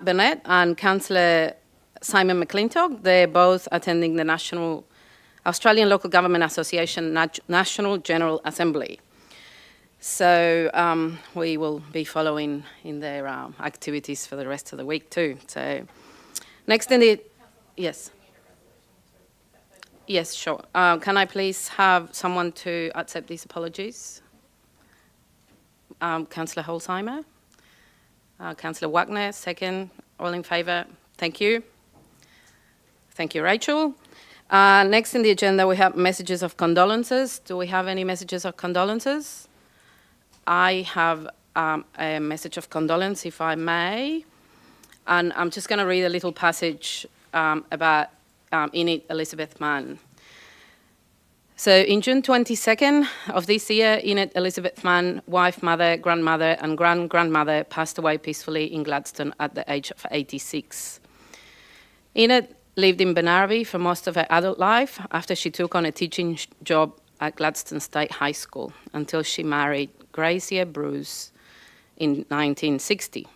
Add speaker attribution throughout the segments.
Speaker 1: Burnett and Councillor Simon McClintock. They're both attending the Australian Local Government Association National General Assembly. So we will be following in their activities for the rest of the week too. So next in the... Yes. Yes, sure. Can I please have someone to accept these apologies? Councillor Holzheimer. Councillor Wagner, second. All in favour? Thank you. Thank you, Rachel. Next in the agenda, we have messages of condolences. Do we have any messages of condolences? I have a message of condolence, if I may. And I'm just going to read a little passage about Inlet Elizabeth Mann. So in June 22nd of this year, Inlet Elizabeth Mann, wife, mother, grandmother and grandmother passed away peacefully in Gladstone at the age of 86. Inlet lived in Benarabi for most of her adult life after she took on a teaching job at Gladstone State High School until she married Gracia Bruce in 1960.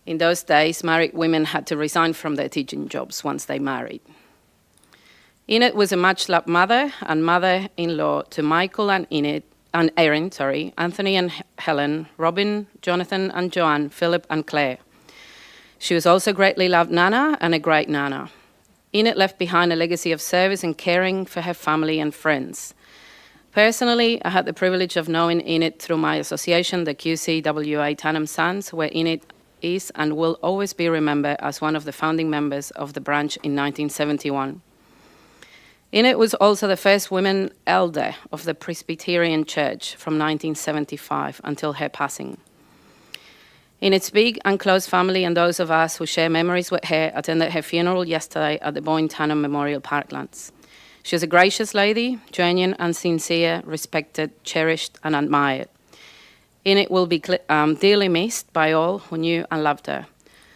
Speaker 1: In those days, married women had to resign from their teaching jobs once they married. Inlet was a much-loved mother and mother-in-law to Michael and Erin, Anthony and Helen, Robin, Jonathan and Joanne, Philip and Claire. She was also greatly loved Nana and a great Nana. Inlet left behind a legacy of service and caring for her family and friends. Personally, I had the privilege of knowing Inlet through my association, the QCWA Tandem Sons, where Inlet is and will always be remembered as one of the founding members of the branch in 1971. Inlet was also the first woman elder of the Presbyterian Church from 1975 until her passing. Inlet's big and close family and those of us who share memories with her attended her funeral yesterday at the Blain Memorial Parklands. She was a gracious lady, genuine and sincere, respected, cherished and admired. Inlet will be dearly missed by all who knew and loved her.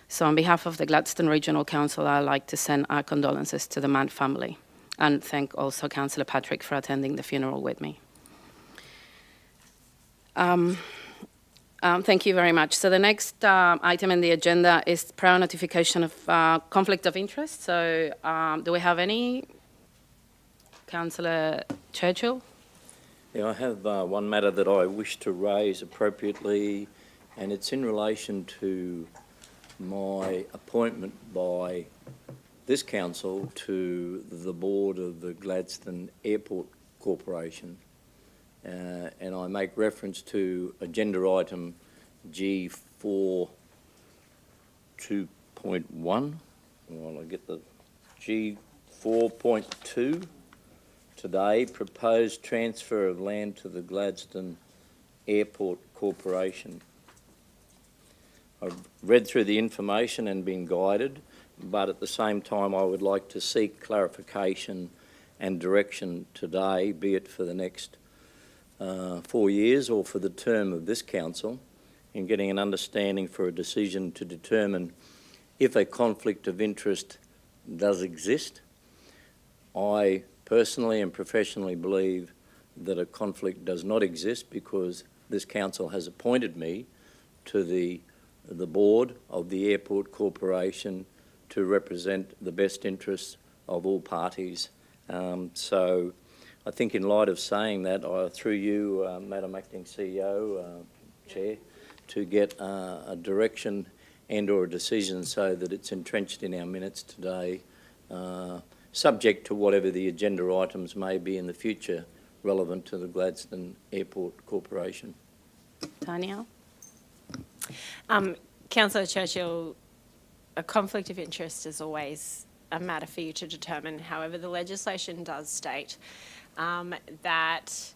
Speaker 1: So on behalf of the Gladstone Regional Council, I'd like to send our condolences to the Mann family and thank also Councillor Patrick for attending the funeral with me. Thank you very much. So the next item in the agenda is prior notification of conflict of interest. So do we have any? Councillor Churchill?
Speaker 2: Yeah, I have one matter that I wish to raise appropriately, and it's in relation to my appointment by this council to the board of the Gladstone Airport Corporation. And I make reference to agenda item G4 2.1. Well, I get the G4.2 today, proposed transfer of land to the Gladstone Airport Corporation. I've read through the information and been guided, but at the same time I would like to seek clarification and direction today, be it for the next 4 years or for the term of this council, in getting an understanding for a decision to determine if a conflict of interest does exist. I personally and professionally believe that a conflict does not exist because this council has appointed me to the board of the Airport Corporation to represent the best interests of all parties. So I think in light of saying that, through you, Madam Acting CEO, Chair, to get a direction and or a decision so that it's entrenched in our minutes today, subject to whatever the agenda items may be in the future relevant to the Gladstone Airport Corporation.
Speaker 1: Tanya?
Speaker 3: Councillor Churchill, a conflict of interest is always a matter for you to determine. However, the legislation does state that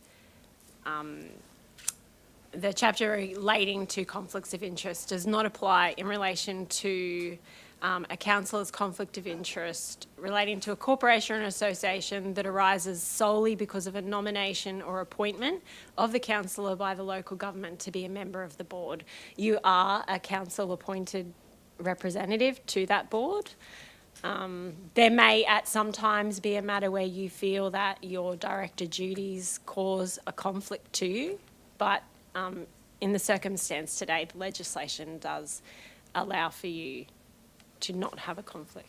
Speaker 3: the chapter relating to conflicts of interest does not apply in relation to a councillor's conflict of interest relating to a corporation or association that arises solely because of a nomination or appointment of the councillor by the local government to be a member of the board. You are a council-appointed representative to that board. There may at some times be a matter where you feel that your director duties cause a conflict to you, but in the circumstance today, the legislation does allow for you to not have a conflict.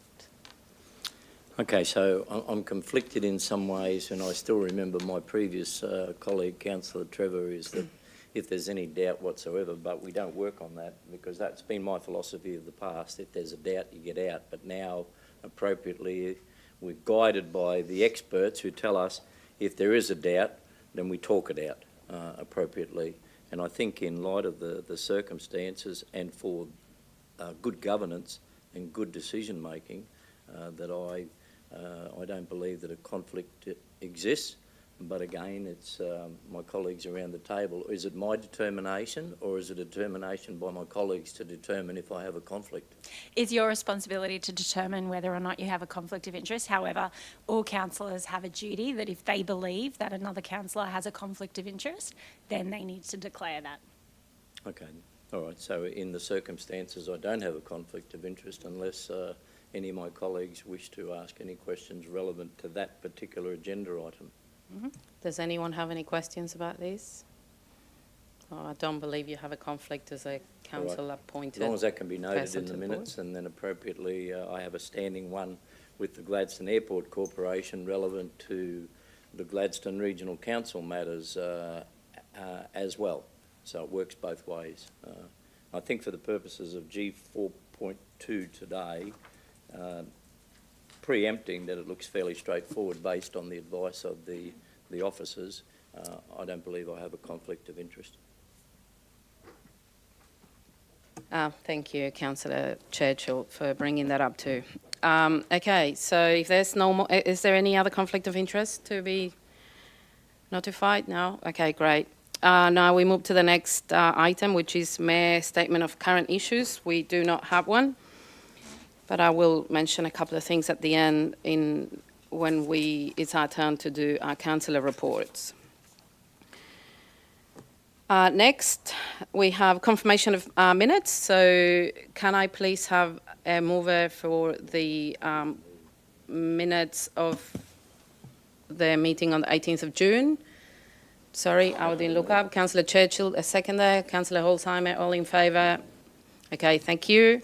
Speaker 2: Okay, so I'm conflicted in some ways, and I still remember my previous colleague, Councillor Trevor, is that if there's any doubt whatsoever, but we don't work on that, because that's been my philosophy of the past. If there's a doubt, you get out. But now, appropriately, we're guided by the experts who tell us if there is a doubt, then we talk it out appropriately. And I think in light of the circumstances and for good governance and good decision making, that I don't believe that a conflict exists. But again, it's my colleagues around the table. Is it my determination, or is it a determination by my colleagues to determine if I have a conflict?
Speaker 4: It's your responsibility to determine whether or not you have a conflict of interest. However, all councillors have a duty that if they believe that another councillor has a conflict of interest, then they need to declare that.
Speaker 2: Okay, all right. So in the circumstances, I don't have a conflict of interest unless any of my colleagues wish to ask any questions relevant to that particular agenda item.
Speaker 1: Mm-hmm. Does anyone have any questions about this? Oh, I don't believe you have a conflict as a council appointed.
Speaker 2: As long as that can be noted
Speaker 1: person
Speaker 2: in the
Speaker 1: to the
Speaker 2: minutes, and then appropriately I have a standing one with the Gladstone Airport Corporation relevant to the Gladstone Regional Council matters as well. So it works both ways. I think for the purposes of G4.2 today, preempting that it looks fairly straightforward based on the advice of the officers, I don't believe I have a conflict of interest.
Speaker 1: Thank you, Councillor Churchill, for bringing that up too. Okay, so if there's no more, is there any other conflict of interest to be notified? No? Okay, great. Now we move to the next item, which is Mayor's Statement of Current Issues. We do not have one, but I will mention a couple of things at the end when it's our turn to do our councillor reports. Next, we have confirmation of minutes. So can I please have a mover for the minutes of the meeting on the 18th of June? Sorry, I didn't look up. Councillor Churchill, a seconder. Councillor Holzheimer, all in favour? Okay, thank you.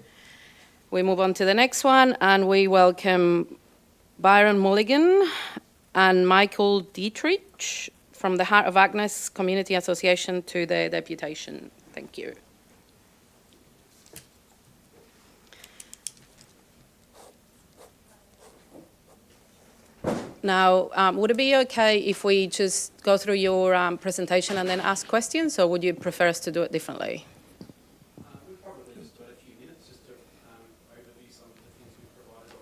Speaker 1: We move on to the next one, and we welcome Byron Mulligan and Michael Dietrich from the Heart of Agnes Community Association to the Deputation. Thank you. Now, would it be okay if we just go through your presentation and then ask questions, or would you prefer us to do it differently?
Speaker 5: We'll probably just do it a few minutes just to overview some of the things we've provided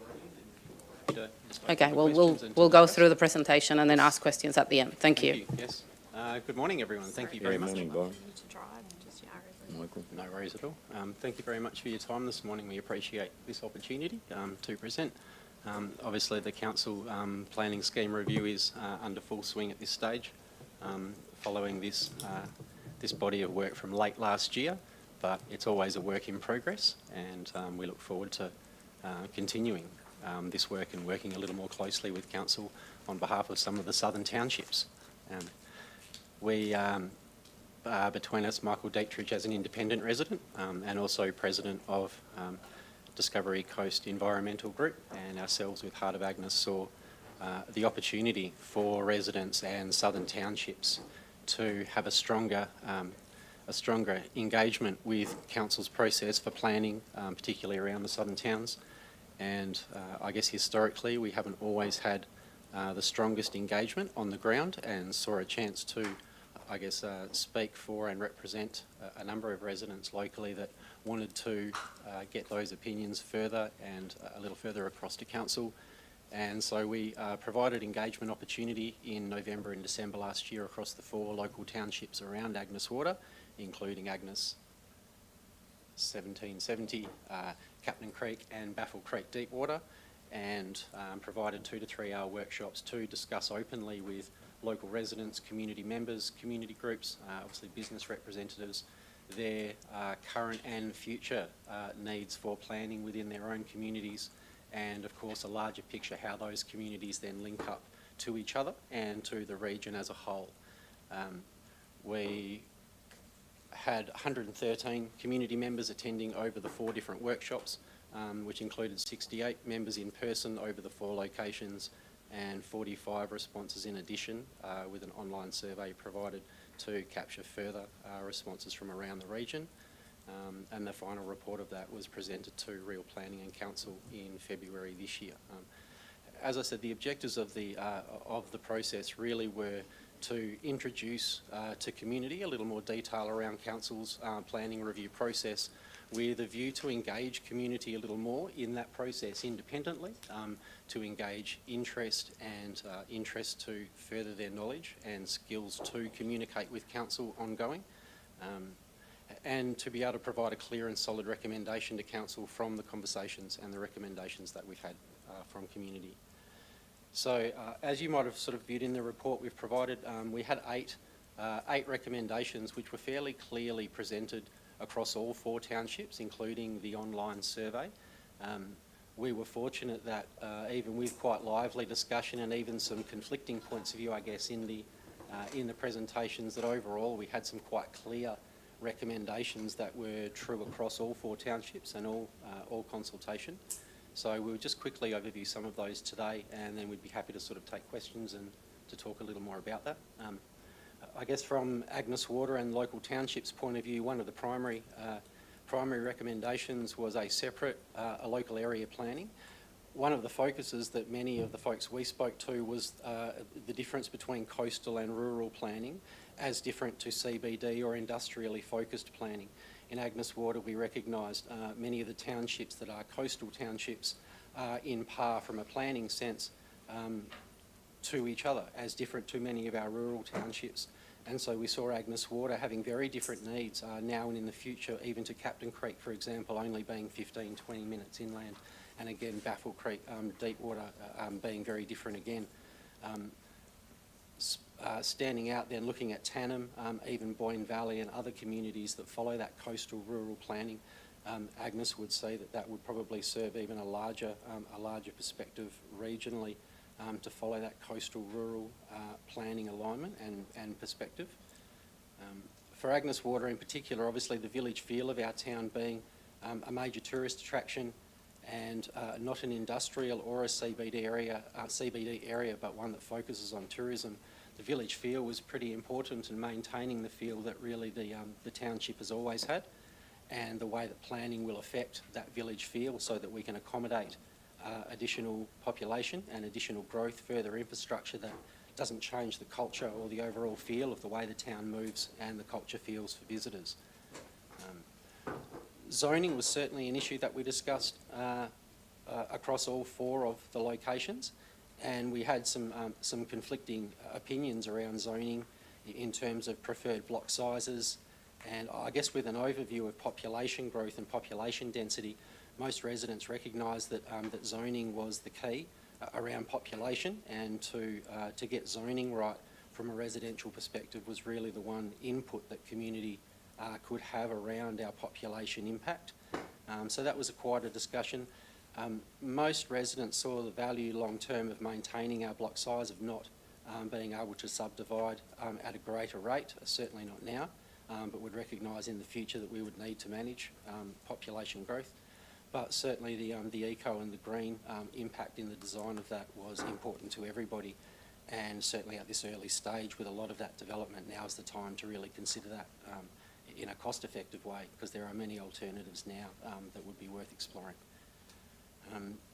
Speaker 5: already.
Speaker 1: Okay, well, we'll go through the presentation and then ask questions at the end. Thank you.
Speaker 5: Yes. Good morning, everyone. Thank you very much.
Speaker 2: Morning, Byron.
Speaker 5: Michael. No worries at all. Thank you very much for your time this morning. We appreciate this opportunity to present. Obviously, the council planning scheme review is under full swing at this stage, following this body of work from late last year, but it's always a work in progress, and we look forward to continuing this work and working a little more closely with council on behalf of some of the southern townships. Between us, Michael Dietrich as an independent resident and also president of Discovery Coast Environmental Group, and ourselves with Heart of Agnes saw the opportunity for residents and southern townships to have a stronger engagement with council's process for planning, particularly around the southern towns. And I guess historically we haven't always had the strongest engagement on the ground, and saw a chance to, I guess, speak for and represent a number of residents locally that wanted to get those opinions further and a little further across to council. And so we provided engagement opportunity in November and December last year across the 4 local townships around Agnes Water, including Agnes 1770, Captain Creek and Baffle Creek Deepwater, and provided 2 to 3 hour workshops to discuss openly with local residents, community members, community groups, obviously business representatives, their current and future needs for planning within their own communities, and of course a larger picture how those communities then link up to each other and to the region as a whole. We had 113 community members attending over the 4 different workshops, which included 68 members in person over the 4 locations and 45 responses in addition, with an online survey provided to capture further responses from around the region. And the final report of that was presented to Real Planning and Council in February this year. As I said, the objectives of the process really were to introduce to community a little more detail around Council's planning review process, with a view to engage community a little more in that process independently, to engage interest and interest to further their knowledge and skills to communicate with Council ongoing, and to be able to provide a clear and solid recommendation to Council from the conversations and the recommendations that we've had from community. So as you might have sort of viewed in the report we've provided, we had eight recommendations which were fairly clearly presented across all 4 townships, including the online survey. We were fortunate that even with quite lively discussion and even some conflicting points of view, I guess, in the presentations, that overall we had some quite clear recommendations that were true across all 4 townships and all consultation. So we'll just quickly overview some of those today, and then we'd be happy to sort of take questions and to talk a little more about that. I guess from Agnes Water and local townships' point of view, one of the primary recommendations was a separate local area planning. One of the focuses that many of the folks we spoke to was the difference between coastal and rural planning as different to CBD or industrially focused planning. In Agnes Water, we recognised many of the townships that are coastal townships are in par from a planning sense to each other, as different to many of our rural townships. And so we saw Agnes Water having very different needs now and in the future, even to Captain Creek, for example, only being 15, 20 minutes inland. And again, Baffle Creek, Deepwater being very different again. Standing out then, looking at Tannum, even Boyne Valley and other communities that follow that coastal rural planning, Agnes would say that that would probably serve even a larger perspective regionally to follow that coastal rural planning alignment and perspective. For Agnes Water in particular, obviously the village feel of our town being a major tourist attraction and not an industrial or a CBD area, but one that focuses on tourism. The village feel was pretty important in maintaining the feel that really the township has always had, and the way that planning will affect that village feel so that we can accommodate additional population and additional growth, further infrastructure that doesn't change the culture or the overall feel of the way the town moves and the culture feels for visitors. Zoning was certainly an issue that we discussed across all 4 of the locations, and we had some conflicting opinions around zoning in terms of preferred block sizes, and I guess with an overview of population growth and population density, most residents recognised that that zoning was the key around population, and to get zoning right from a residential perspective was really the one input that community could have around our population impact. So that was quite a discussion. Most residents saw the value long term of maintaining our block size, of not being able to subdivide at a greater rate, certainly not now, but would recognise in the future that we would need to manage population growth. But certainly the eco and the green impact in the design of that was important to everybody, and certainly at this early stage with a lot of that development, now is the time to really consider that in a cost-effective way, because there are many alternatives now that would be worth exploring.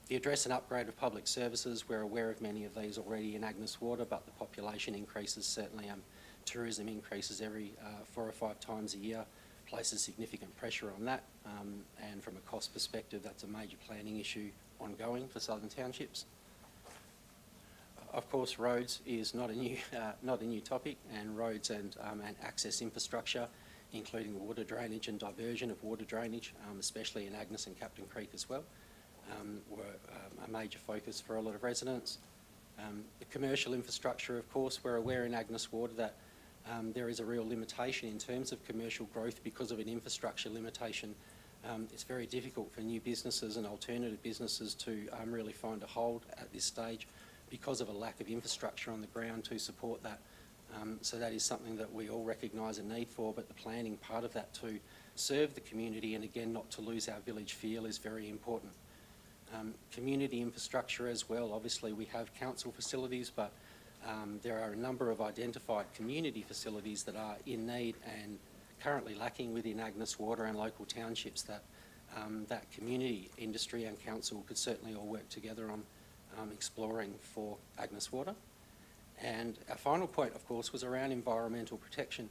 Speaker 5: The address and upgrade of public services, we're aware of many of these already in Agnes Water, but the population increases, certainly tourism increases every 4 or 5 times a year, places significant pressure on that, and from a cost perspective, that's a major planning issue ongoing for southern townships. Of course, roads is not a new topic, and roads and access infrastructure, including water drainage and diversion of water drainage, especially in Agnes and Captain Creek as well, were a major focus for a lot of residents. The commercial infrastructure, of course, we're aware in Agnes Water that there is a real limitation in terms of commercial growth because of an infrastructure limitation. It's very difficult for new businesses and alternative businesses to really find a hold at this stage because of a lack of infrastructure on the ground to support that. So that is something that we all recognise a need for, but the planning part of that to serve the community and again not to lose our village feel is very important. Community infrastructure as well. Obviously we have council facilities, but there are a number of identified community facilities that are in need and currently lacking within Agnes Water and local townships that that community, industry and council could certainly all work together on exploring for Agnes Water. And our final point, of course, was around environmental protection.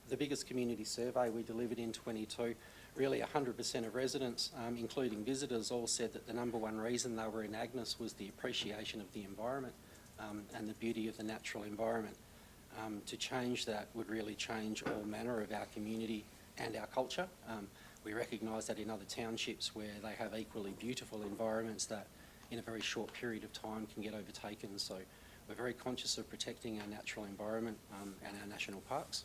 Speaker 5: The biggest community survey we delivered in 22, really 100% of residents, including visitors, all said that the number one reason they were in Agnes was the appreciation of the environment and the beauty of the natural environment. To change that would really change all manner of our community and our culture. We recognise that in other townships where they have equally beautiful environments that in a very short period of time can get overtaken. So we're very conscious of protecting our natural environment and our national parks.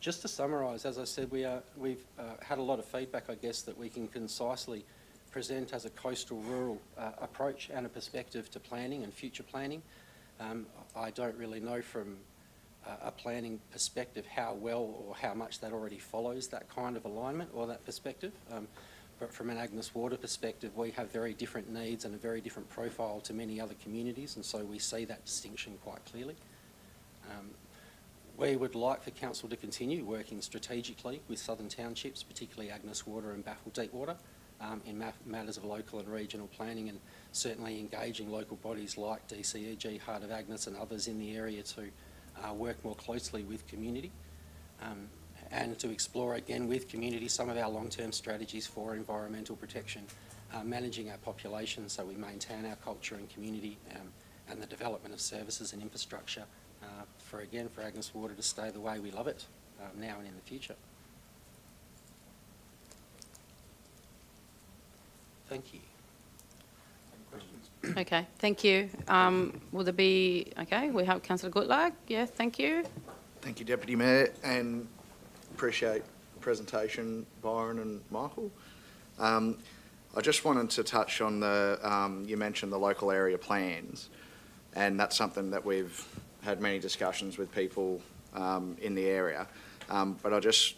Speaker 5: Just to summarise, as I said, we've had a lot of feedback, I guess, that we can concisely present as a coastal rural approach and a perspective to planning and future planning. I don't really know from a planning perspective how well or how much that already follows that kind of alignment or that perspective. But from an Agnes Water perspective, we have very different needs and a very different profile to many other communities, and so we see that distinction quite clearly. We would like for Council to continue working strategically with southern townships, particularly Agnes Water and Baffle Deepwater, in matters of local and regional planning, and certainly engaging local bodies like DCEG, Heart of Agnes and others in the area to work more closely with community and to explore again with community some of our long-term strategies for environmental protection, managing our population so we maintain our culture and community and the development of services and infrastructure for Agnes Water to stay the way we love it now and in the future. Thank you.
Speaker 1: Okay, thank you. Will there be, okay, we have Councillor Goodluck. Yeah, thank you.
Speaker 6: Thank you, Deputy Mayor, and appreciate the presentation, Byron and Michael. I just wanted to touch on the, you mentioned the local area plans, and that's something that we've had many discussions with people in the area, but I just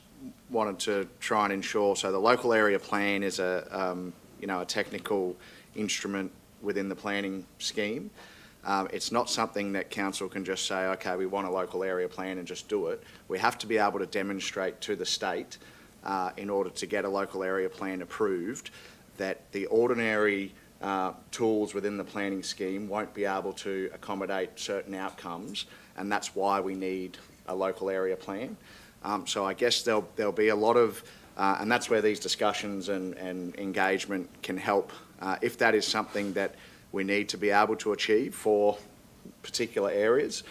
Speaker 6: wanted to try and ensure, so the local area plan is a technical instrument within the planning scheme. It's not something that council can just say, okay, we want a local area plan and just do it. We have to be able to demonstrate to the state in order to get a local area plan approved that the ordinary tools within the planning scheme won't be able to accommodate certain outcomes, and that's why we need a local area plan. So I guess there'll be a lot of, and that's where these discussions and engagement can help. If that is something that we need to be able to achieve for particular areas,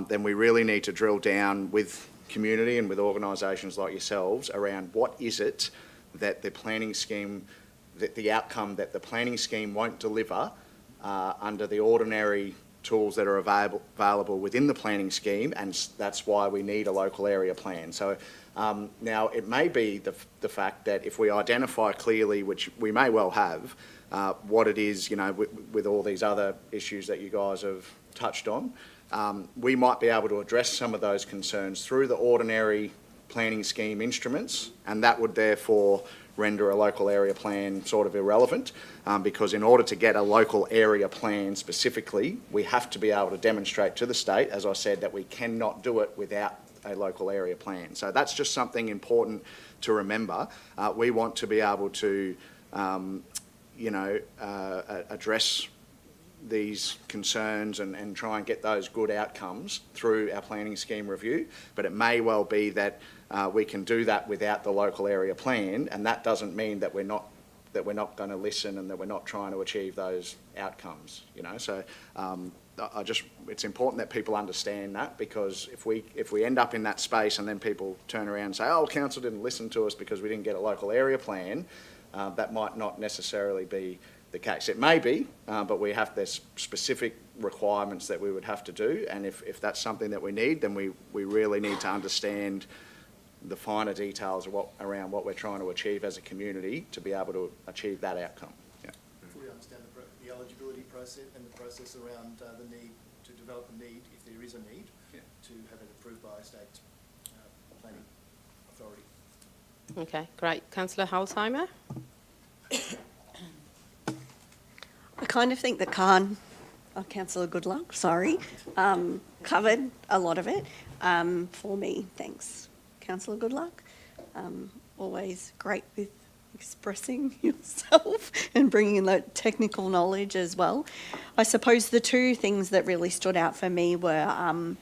Speaker 6: then we really need to drill down with community and with organisations like yourselves around what is it that the planning scheme, that the outcome that the planning scheme won't deliver under the ordinary tools that are available within the planning scheme, and that's why we need a local area plan. So now it may be the fact that if we identify clearly, which we may well have, what it is, with all these other issues that you guys have touched on, we might be able to address some of those concerns through the ordinary planning scheme instruments, and that would therefore render a local area plan sort of irrelevant, because in order to get a local area plan specifically, we have to be able to demonstrate to the state, as I said, that we cannot do it without a local area plan. So that's just something important to remember. We want to be able to address these concerns and try and get those good outcomes through our planning scheme review, but it may well be that we can do that without the local area plan, and that doesn't mean that we're not going to listen and that we're not trying to achieve those outcomes. So it's important that people understand that, because if we end up in that space and then people turn around and say, oh, council didn't listen to us because we didn't get a local area plan, that might not necessarily be the case. It may be, but there's specific requirements that we would have to do, and if that's something that we need, then we really need to understand the finer details of around what we're trying to achieve as a community to be able to achieve that outcome. Yeah.
Speaker 7: Fully understand the eligibility process and the process around the need to develop a need, if there is a need. to have it approved by a state planning authority.
Speaker 1: Okay, great. Councillor Halsheimer?
Speaker 8: I kind of think that Councillor Goodluck, covered a lot of it for me. Thanks, Councillor Goodluck. Always great with expressing yourself and bringing in that technical knowledge as well. I suppose the two things that really stood out for me were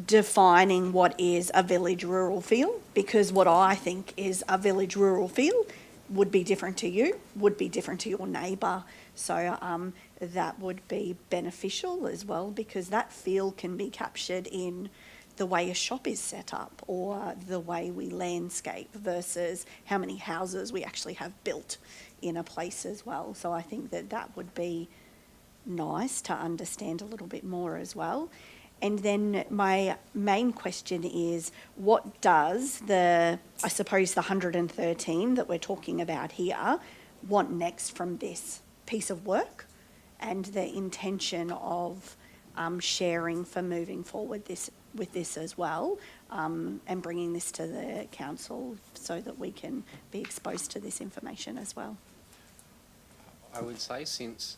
Speaker 8: defining what is a village rural feel, because what I think is a village rural feel would be different to you, would be different to your neighbour. So that would be beneficial as well, because that feel can be captured in the way a shop is set up or the way we landscape versus how many houses we actually have built in a place as well. So I think that that would be nice to understand a little bit more as well. And then my main question is, what does I suppose the 113 that we're talking about here, want next from this piece of work, and the intention of sharing for moving forward with this as well, and bringing this to the council so that we can be exposed to this information as well.
Speaker 5: I would say since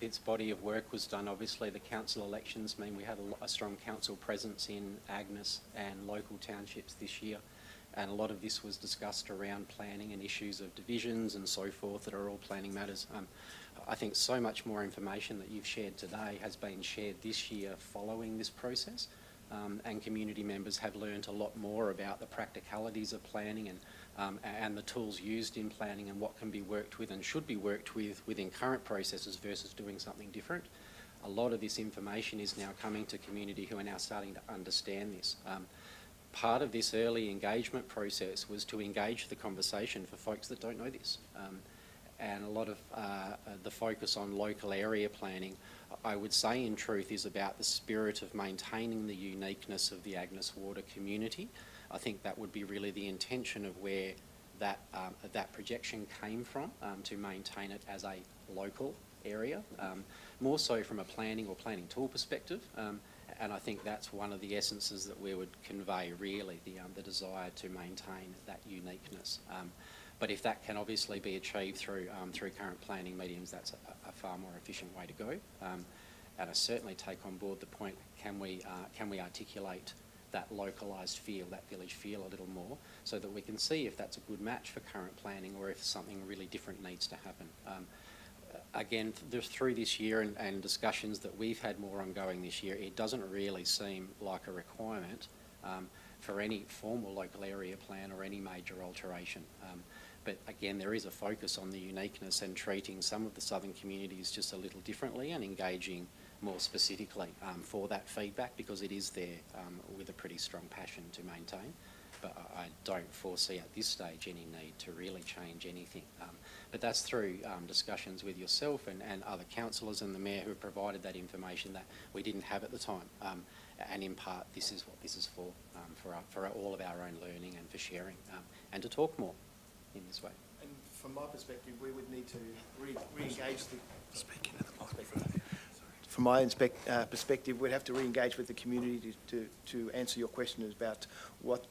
Speaker 5: its body of work was done, obviously the council elections mean we had a strong council presence in Agnes and local townships this year, and a lot of this was discussed around planning and issues of divisions and so forth that are all planning matters. I think so much more information that you've shared today has been shared this year following this process, and community members have learned a lot more about the practicalities of planning and the tools used in planning and what can be worked with and should be worked with within current processes versus doing something different. A lot of this information is now coming to community who are now starting to understand this. Part of this early engagement process was to engage the conversation for folks that don't know this. And a lot of the focus on local area planning, I would say in truth, is about the spirit of maintaining the uniqueness of the Agnes Water community. I think that would be really the intention of where that projection came from, to maintain it as a local area, more so from a planning or planning tool perspective. And I think that's one of the essences that we would convey, really, the desire to maintain that uniqueness. But if that can obviously be achieved through current planning mediums, that's a far more efficient way to go. And I certainly take on board the point: can we articulate that localised feel, that village feel, a little more, so that we can see if that's a good match for current planning or if something really different needs to happen. Again, through this year and discussions that we've had more ongoing this year, it doesn't really seem like a requirement for any formal local area plan or any major alteration. But again, there is a focus on the uniqueness and treating some of the southern communities just a little differently and engaging more specifically for that feedback, because it is there with a pretty strong passion to maintain. But I don't foresee at this stage any need to really change anything. But that's through discussions with yourself and other councillors and the Mayor who have provided that information that we didn't have at the time. And in part, this is what this is for all of our own learning and for sharing and to talk more in this way.
Speaker 7: And from my perspective, we would need to re-engage the... Speaking of the microphone. From my perspective, we'd have to re-engage with the community to answer your question about what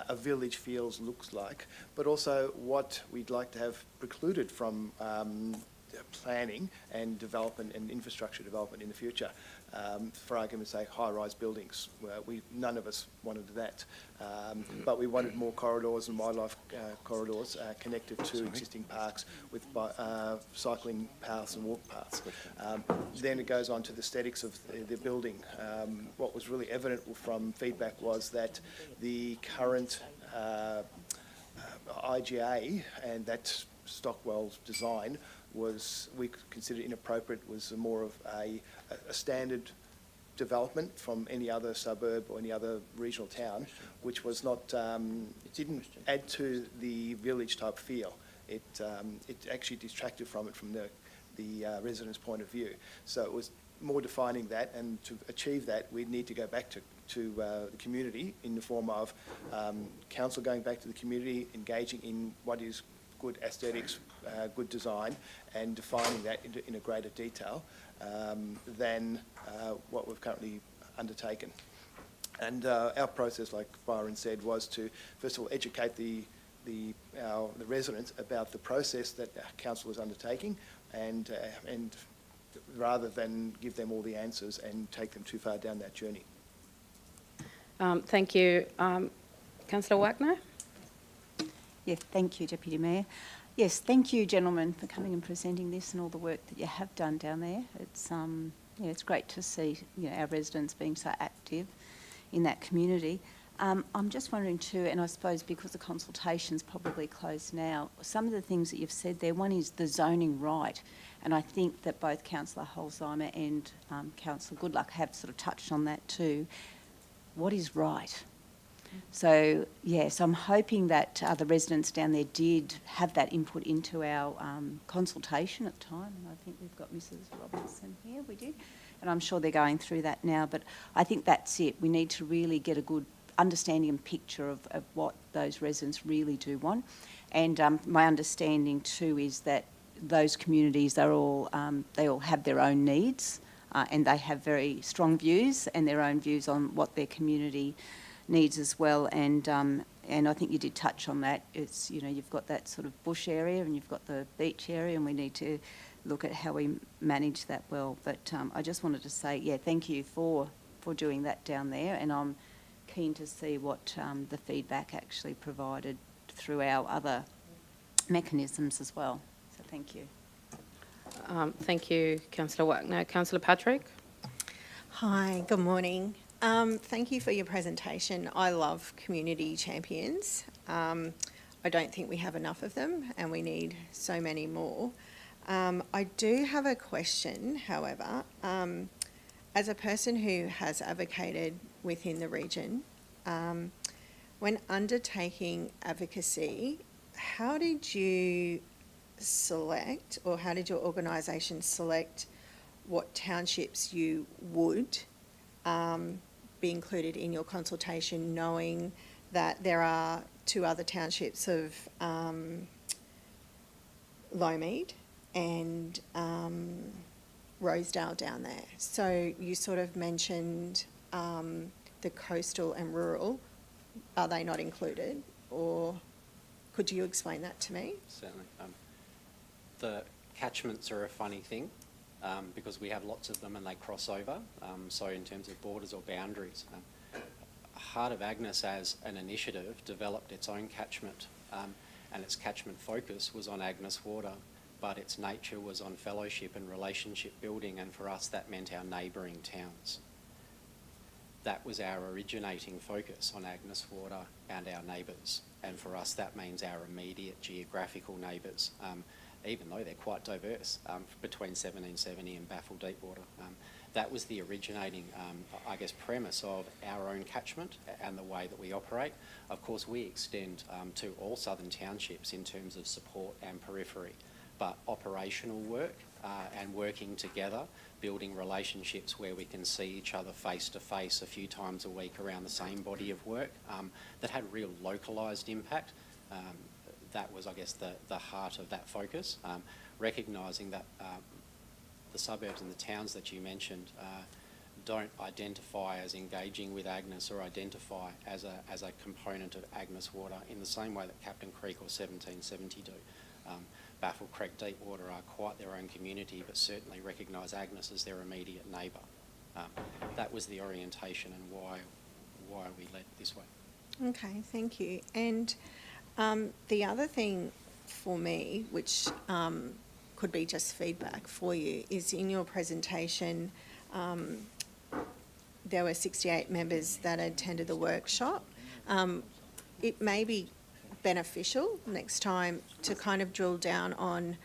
Speaker 7: a village feels looks like, but also what we'd like to have precluded from planning and development and infrastructure development in the future. For argument's sake, high-rise buildings. None of us wanted that, but we wanted more corridors and wildlife corridors connected to existing parks with cycling paths and walk paths. Then it goes on to the aesthetics of the building. What was really evident from feedback was that the current IGA and that Stockwell's design we considered inappropriate, was more of a standard development from any other suburb or any other regional town, which was not, it didn't add to the village type feel. It actually distracted from it from the residents' point of view. So it was more defining that, and to achieve that, we'd need to go back to the community in the form of council going back to the community, engaging in what is good aesthetics, good design, and defining that in a greater detail than what we've currently undertaken. And our process, like Byron said, was to first of all educate the residents about the process that council was undertaking, and rather than give them all the answers and take them too far down that journey.
Speaker 1: Thank you. Councillor Wagner?
Speaker 9: Yeah, thank you, Deputy Mayor. Yes, thank you, gentlemen, for coming and presenting this and all the work that you have done down there. It's it's great to see our residents being so active in that community. I'm just wondering too, and I suppose because the consultation's probably closed now, some of the things that you've said there, one is the zoning right, and I think that both Councillor Holzheimer and Councillor Goodluck have sort of touched on that too. What is right? So, yes, I'm hoping that the residents down there did have that input into our consultation at the time. And I think we've got Mrs Robinson here, we did. And I'm sure they're going through that now. But I think that's it. We need to really get a good understanding and picture of what those residents really do want. And my understanding too is that those communities are all, they all have their own needs and they have very strong views and their own views on what their community needs as well, and I think you did touch on that. It's you've got that sort of bush area and you've got the beach area, and we need to look at how we manage that well. But I just wanted to say, thank you for doing that down there, and I'm keen to see what the feedback actually provided through our other mechanisms as well. So thank you.
Speaker 1: Thank you, Councillor Wagner. Councillor Patrick?
Speaker 10: Hi, good morning. Thank you for your presentation. I love community champions. I don't think we have enough of them, and we need so many more. I do have a question, however. As a person who has advocated within the region, when undertaking advocacy, how did you select, or how did your organisation select what townships you would be included in your consultation, knowing that there are two other townships of Lowmead and Rosedale down there? So you sort of mentioned the coastal and rural. Are they not included, or could you explain that to me?
Speaker 5: Certainly. The catchments are a funny thing. Because we have lots of them and they cross over, so in terms of borders or boundaries. Heart of Agnes as an initiative developed its own catchment, and its catchment focus was on Agnes Water, but its nature was on fellowship and relationship building, and for us that meant our neighbouring towns. That was our originating focus, on Agnes Water and our neighbours, and for us that means our immediate geographical neighbours. Even though they're quite diverse, between 1770 and Baffle Deepwater. That was the originating, premise of our own catchment and the way that we operate. Of course, we extend to all southern townships in terms of support and periphery, but operational work and working together, building relationships where we can see each other face to face a few times a week around the same body of work that had real localised impact. That was, I guess, the heart of that focus, recognising that the suburbs and the towns that you mentioned don't identify as engaging with Agnes or identify as a component of Agnes Water in the same way that Captain Creek or 1770 do. Baffle Creek Deepwater are quite their own community, but certainly recognise Agnes as their immediate neighbour. That was the orientation and why we led this way.
Speaker 10: Okay, thank you. And the other thing for me, which could be just feedback for you, is in your presentation there were 68 members that attended the workshop. It may be beneficial next time to kind of drill down on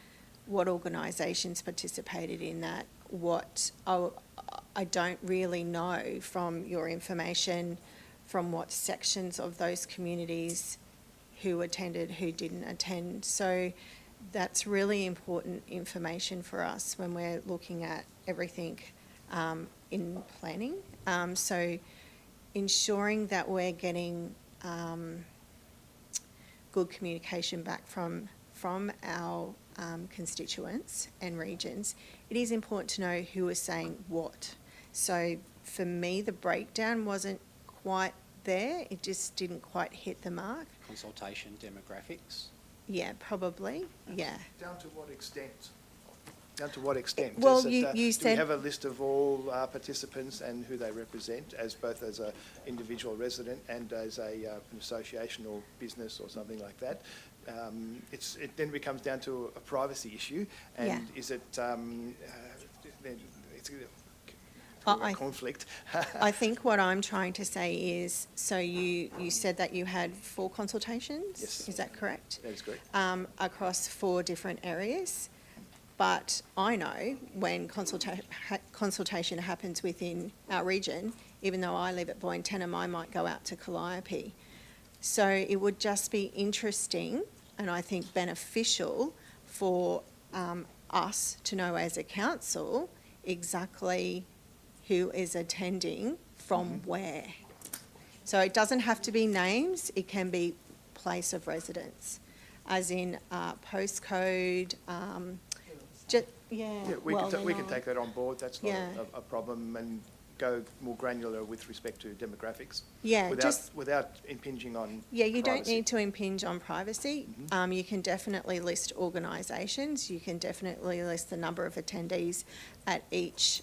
Speaker 10: what organisations participated in that, what I don't really know from your information, from what sections of those communities who attended, who didn't attend. So that's really important information for us when we're looking at everything in planning. So ensuring that we're getting good communication back from our constituents and regions, it is important to know who is saying what. So for me, the breakdown wasn't quite there. It just didn't quite hit the mark.
Speaker 5: Consultation, demographics.
Speaker 10: Yeah, probably, yeah.
Speaker 7: Down to what extent? Down to what extent?
Speaker 10: Well,
Speaker 7: Is it,
Speaker 10: you
Speaker 7: do we
Speaker 10: said-
Speaker 7: have a list of all participants and who they represent, as both as an individual resident and as an association or business or something like that? It then becomes down to a privacy issue, and
Speaker 10: Yeah.
Speaker 7: is it then it's
Speaker 10: Well,
Speaker 7: a conflict?
Speaker 10: I think what I'm trying to say is, so you said that you had 4 consultations?
Speaker 7: Yes.
Speaker 10: Is that correct?
Speaker 7: That is correct.
Speaker 10: Across 4 different areas. But I know when consultation happens within our region, even though I live at Blain, I might go out to Calliope. So it would just be interesting and I think beneficial for us to know as a council exactly who is attending from where. So it doesn't have to be names, it can be place of residence, as in postcode,
Speaker 7: Yeah, we can take that on board. That's not
Speaker 10: Yeah.
Speaker 7: a problem, and go more granular with respect to demographics.
Speaker 10: Yeah,
Speaker 7: Without impinging on
Speaker 10: Yeah, you don't
Speaker 7: privacy.
Speaker 10: need to impinge on privacy. You can definitely list organisations, you can definitely list the number of attendees at each,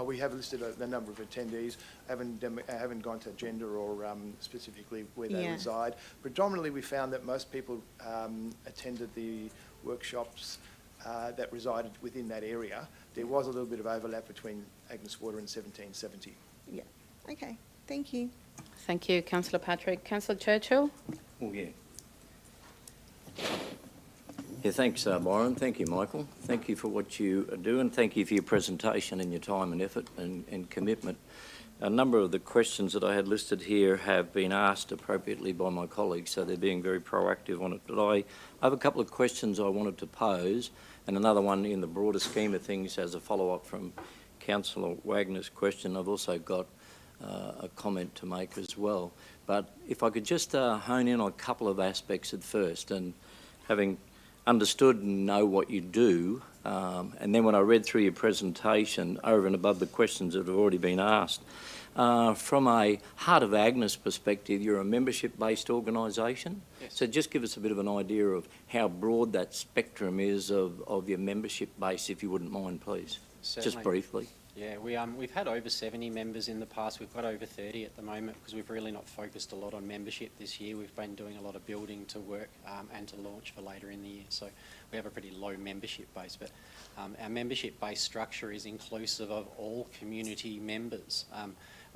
Speaker 7: We have listed the number of attendees. Haven't gone to gender or specifically where they
Speaker 10: Yeah.
Speaker 7: reside. Predominantly, we found that most people attended the workshops that resided within that area. There was a little bit of overlap between Agnes Water and 1770.
Speaker 10: yeah, okay, thank you.
Speaker 1: Thank you, Councillor Patrick. Councillor Churchill?
Speaker 2: Oh, yeah. Yeah, thanks, Byron. Thank you, Michael. Thank you for what you do, and thank you for your presentation and your time and effort and commitment. A number of the questions that I had listed here have been asked appropriately by my colleagues, so they're being very proactive on it. But I have a couple of questions I wanted to pose, and another one in the broader scheme of things as a follow-up from Councillor Wagner's question. I've also got a comment to make as well. But if I could just hone in on a couple of aspects at first, and having understood and know what you do, and then when I read through your presentation, over and above the questions that have already been asked, from a Heart of Agnes perspective, you're a membership-based organisation.
Speaker 5: Yes.
Speaker 2: So just give us a bit of an idea of how broad that spectrum is of your membership base, if you wouldn't mind, please. Just
Speaker 5: Certainly.
Speaker 2: briefly.
Speaker 5: Yeah, we've had over 70 members in the past. We've got over 30 at the moment because we've really not focused a lot on membership this year. We've been doing a lot of building to work and to launch for later in the year. So we have a pretty low membership base, but our membership base structure is inclusive of all community members.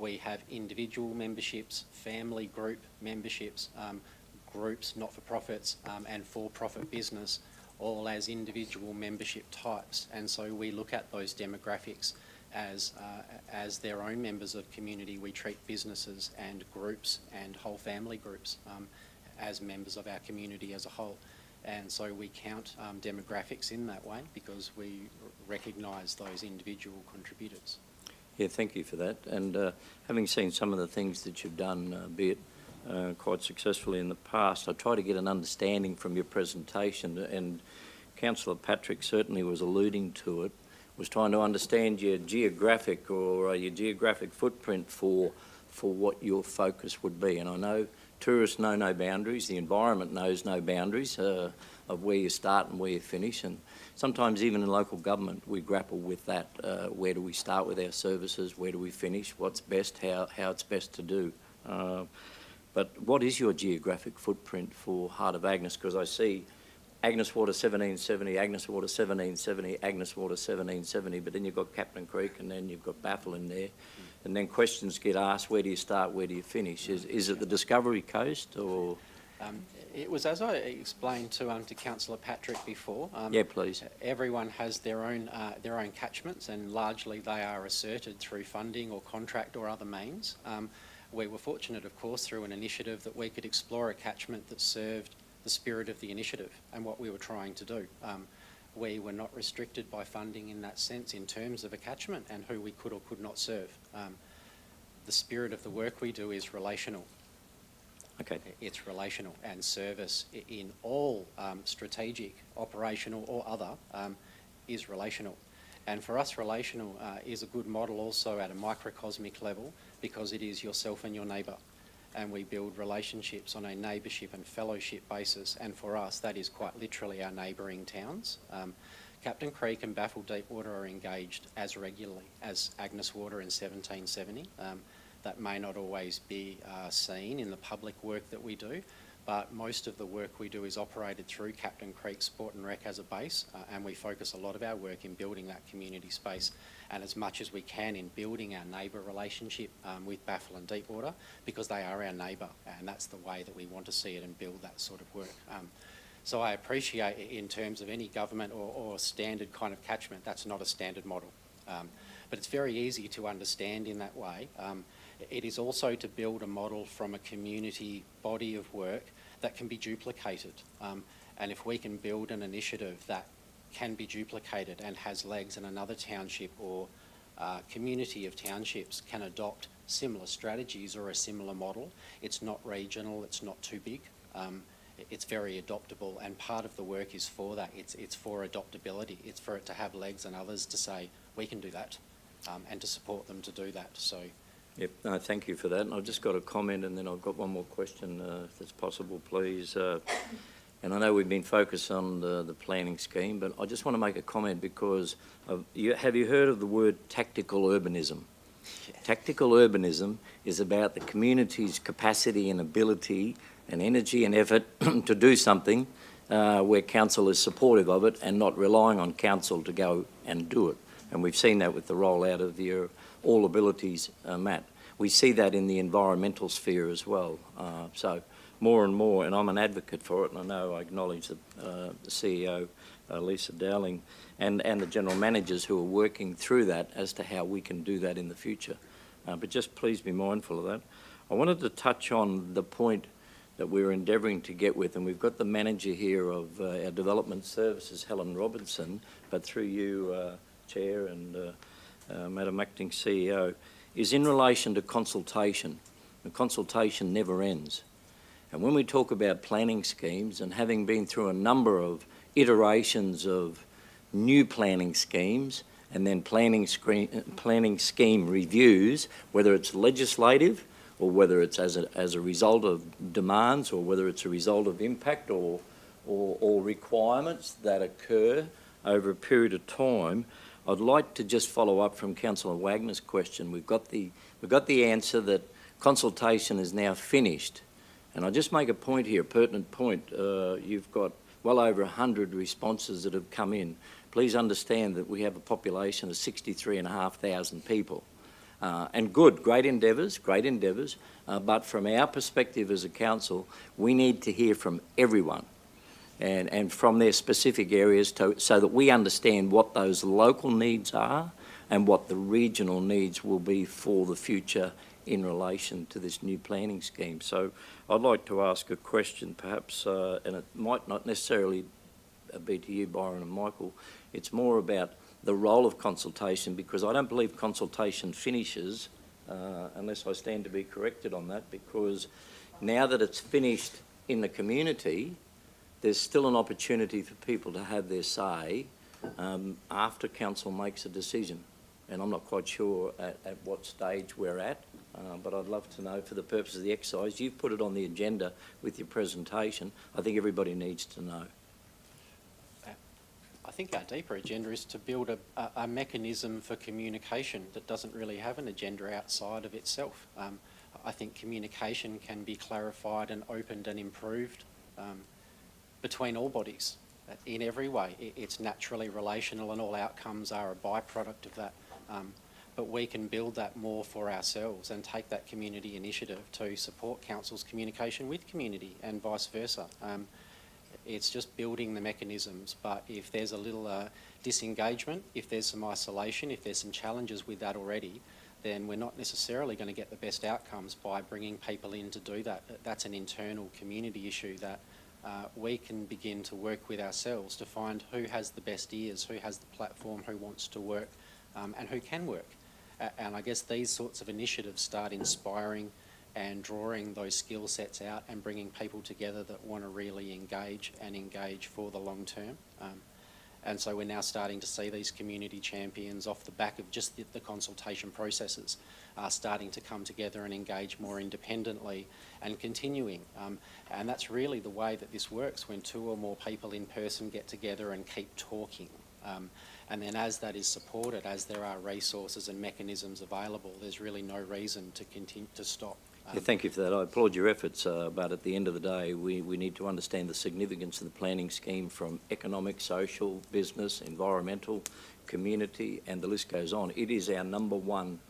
Speaker 5: We have individual memberships, family group memberships, groups, not-for-profits and for-profit business, all as individual membership types. And so we look at those demographics as their own members of community. We treat businesses and groups and whole family groups as members of our community as a whole. And so we count demographics in that way because we recognise those individual contributors.
Speaker 2: Yeah, thank you for that. And having seen some of the things that you've done, be it quite successfully in the past, I try to get an understanding from your presentation, and Councillor Patrick certainly was alluding to it, was trying to understand your geographic footprint for what your focus would be. And I know tourists know no boundaries, the environment knows no boundaries of where you start and where you finish, and sometimes even in local government we grapple with that. Where do we start with our services, where do we finish, what's best, how it's best to do. But what is your geographic footprint for Heart of Agnes? Because I see Agnes Water 1770, Agnes Water 1770, Agnes Water 1770, but then you've got Captain Creek and then you've got Baffle in there. And then questions get asked, where do you start, where do you finish? Is it the Discovery Coast or...?
Speaker 5: It was as I explained to Councillor Patrick before.
Speaker 2: Yeah, please.
Speaker 5: Everyone has their own catchments, and largely they are asserted through funding or contract or other means. We were fortunate, of course, through an initiative that we could explore a catchment that served the spirit of the initiative and what we were trying to do. We were not restricted by funding in that sense in terms of a catchment and who we could or could not serve. The spirit of the work we do is relational.
Speaker 2: Okay.
Speaker 5: It's relational, and service in all strategic, operational or other is relational. And for us, relational is a good model also at a microcosmic level, because it is yourself and your neighbour. And we build relationships on a neighbourship and fellowship basis. And for us, that is quite literally our neighbouring towns. Captain Creek and Baffle Deepwater are engaged as regularly as Agnes Water in 1770. That may not always be seen in the public work that we do, but most of the work we do is operated through Captain Creek Sport and Rec as a base, and we focus a lot of our work in building that community space, and as much as we can in building our neighbour relationship with Baffle and Deepwater, because they are our neighbour, and that's the way that we want to see it and build that sort of work. So I appreciate in terms of any government or standard kind of catchment, that's not a standard model. But it's very easy to understand in that way. It is also to build a model from a community body of work that can be duplicated. And if we can build an initiative that can be duplicated and has legs in another township or community of townships can adopt similar strategies or a similar model, it's not regional, it's not too big. It's very adoptable, and part of the work is for that. It's for adoptability. It's for it to have legs and others to say, we can do that, and to support them to do that. So,
Speaker 2: Yep, no, thank you for that. And I've just got a comment, and then I've got one more question, if it's possible, please. And I know we've been focused on the planning scheme, but I just want to make a comment because have you heard of the word tactical urbanism? Yeah. Tactical urbanism is about the community's capacity and ability and energy and effort to do something where council is supportive of it and not relying on council to go and do it. And we've seen that with the rollout of the All Abilities MAT. We see that in the environmental sphere as well. So more and more, and I'm an advocate for it, and I know I acknowledge the CEO, Lisa Dowling, and the general managers who are working through that as to how we can do that in the future. But just please be mindful of that. I wanted to touch on the point that we're endeavouring to get with, and we've got the manager here of our development services, Helen Robinson, but through you, Chair and Madam Acting CEO, is in relation to consultation. The consultation never ends. And when we talk about planning schemes, and having been through a number of iterations of new planning schemes and then planning scheme reviews, whether it's legislative or whether it's as a result of demands or whether it's a result of impact or requirements that occur over a period of time, I'd like to just follow up from Councillor Wagner's question. We've got the answer that consultation is now finished. And I'll just make a point here, a pertinent point. You've got well over 100 responses that have come in. Please understand that we have a population of 63,500 people. And great endeavours, but from our perspective as a council, we need to hear from everyone and from their specific areas so that we understand what those local needs are and what the regional needs will be for the future in relation to this new planning scheme. So I'd like to ask a question perhaps, and it might not necessarily be to you, Byron and Michael. It's more about the role of consultation, because I don't believe consultation finishes unless I stand to be corrected on that, because now that it's finished in the community, there's still an opportunity for people to have their say after council makes a decision. And I'm not quite sure at what stage we're at, but I'd love to know for the purpose of the exercise. You've put it on the agenda with your presentation. I think everybody needs to know.
Speaker 5: I think our deeper agenda is to build a mechanism for communication that doesn't really have an agenda outside of itself. I think communication can be clarified and opened and improved between all bodies in every way. It's naturally relational and all outcomes are a byproduct of that. But we can build that more for ourselves and take that community initiative to support council's communication with community and vice versa. It's just building the mechanisms, but if there's a little disengagement, if there's some isolation, if there's some challenges with that already, then we're not necessarily going to get the best outcomes by bringing people in to do that. That's an internal community issue that we can begin to work with ourselves to find who has the best ears, who has the platform, who wants to work, and who can work. And I guess these sorts of initiatives start inspiring and drawing those skill sets out and bringing people together that want to really engage for the long term. And so we're now starting to see these community champions off the back of just the consultation processes starting to come together and engage more independently and continuing. And that's really the way that this works, when two or more people in person get together and keep talking. And then as that is supported, as there are resources and mechanisms available, there's really no reason to continue to stop.
Speaker 2: Yeah, thank you for that. I applaud your efforts, but at the end of the day, we need to understand the significance of the planning scheme from economic, social, business, environmental, community, and the list goes on. It is our number one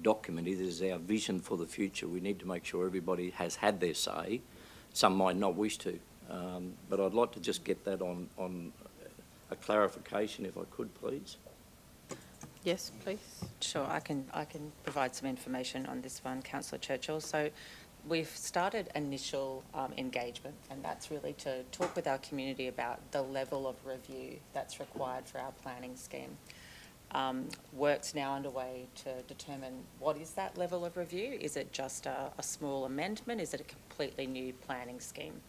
Speaker 2: document. It is our vision for the future. We need to make sure everybody has had their say. Some might not wish to, but I'd like to just get that on a clarification, if I could, please.
Speaker 1: Yes, please.
Speaker 11: Sure, I can provide some information on this one, Councillor Churchill. So we've started initial engagement, and that's really to talk with our community about the level of review that's required for our planning scheme. Work's now underway to determine what is that level of review. Is it just a small amendment? Is it a completely new planning scheme?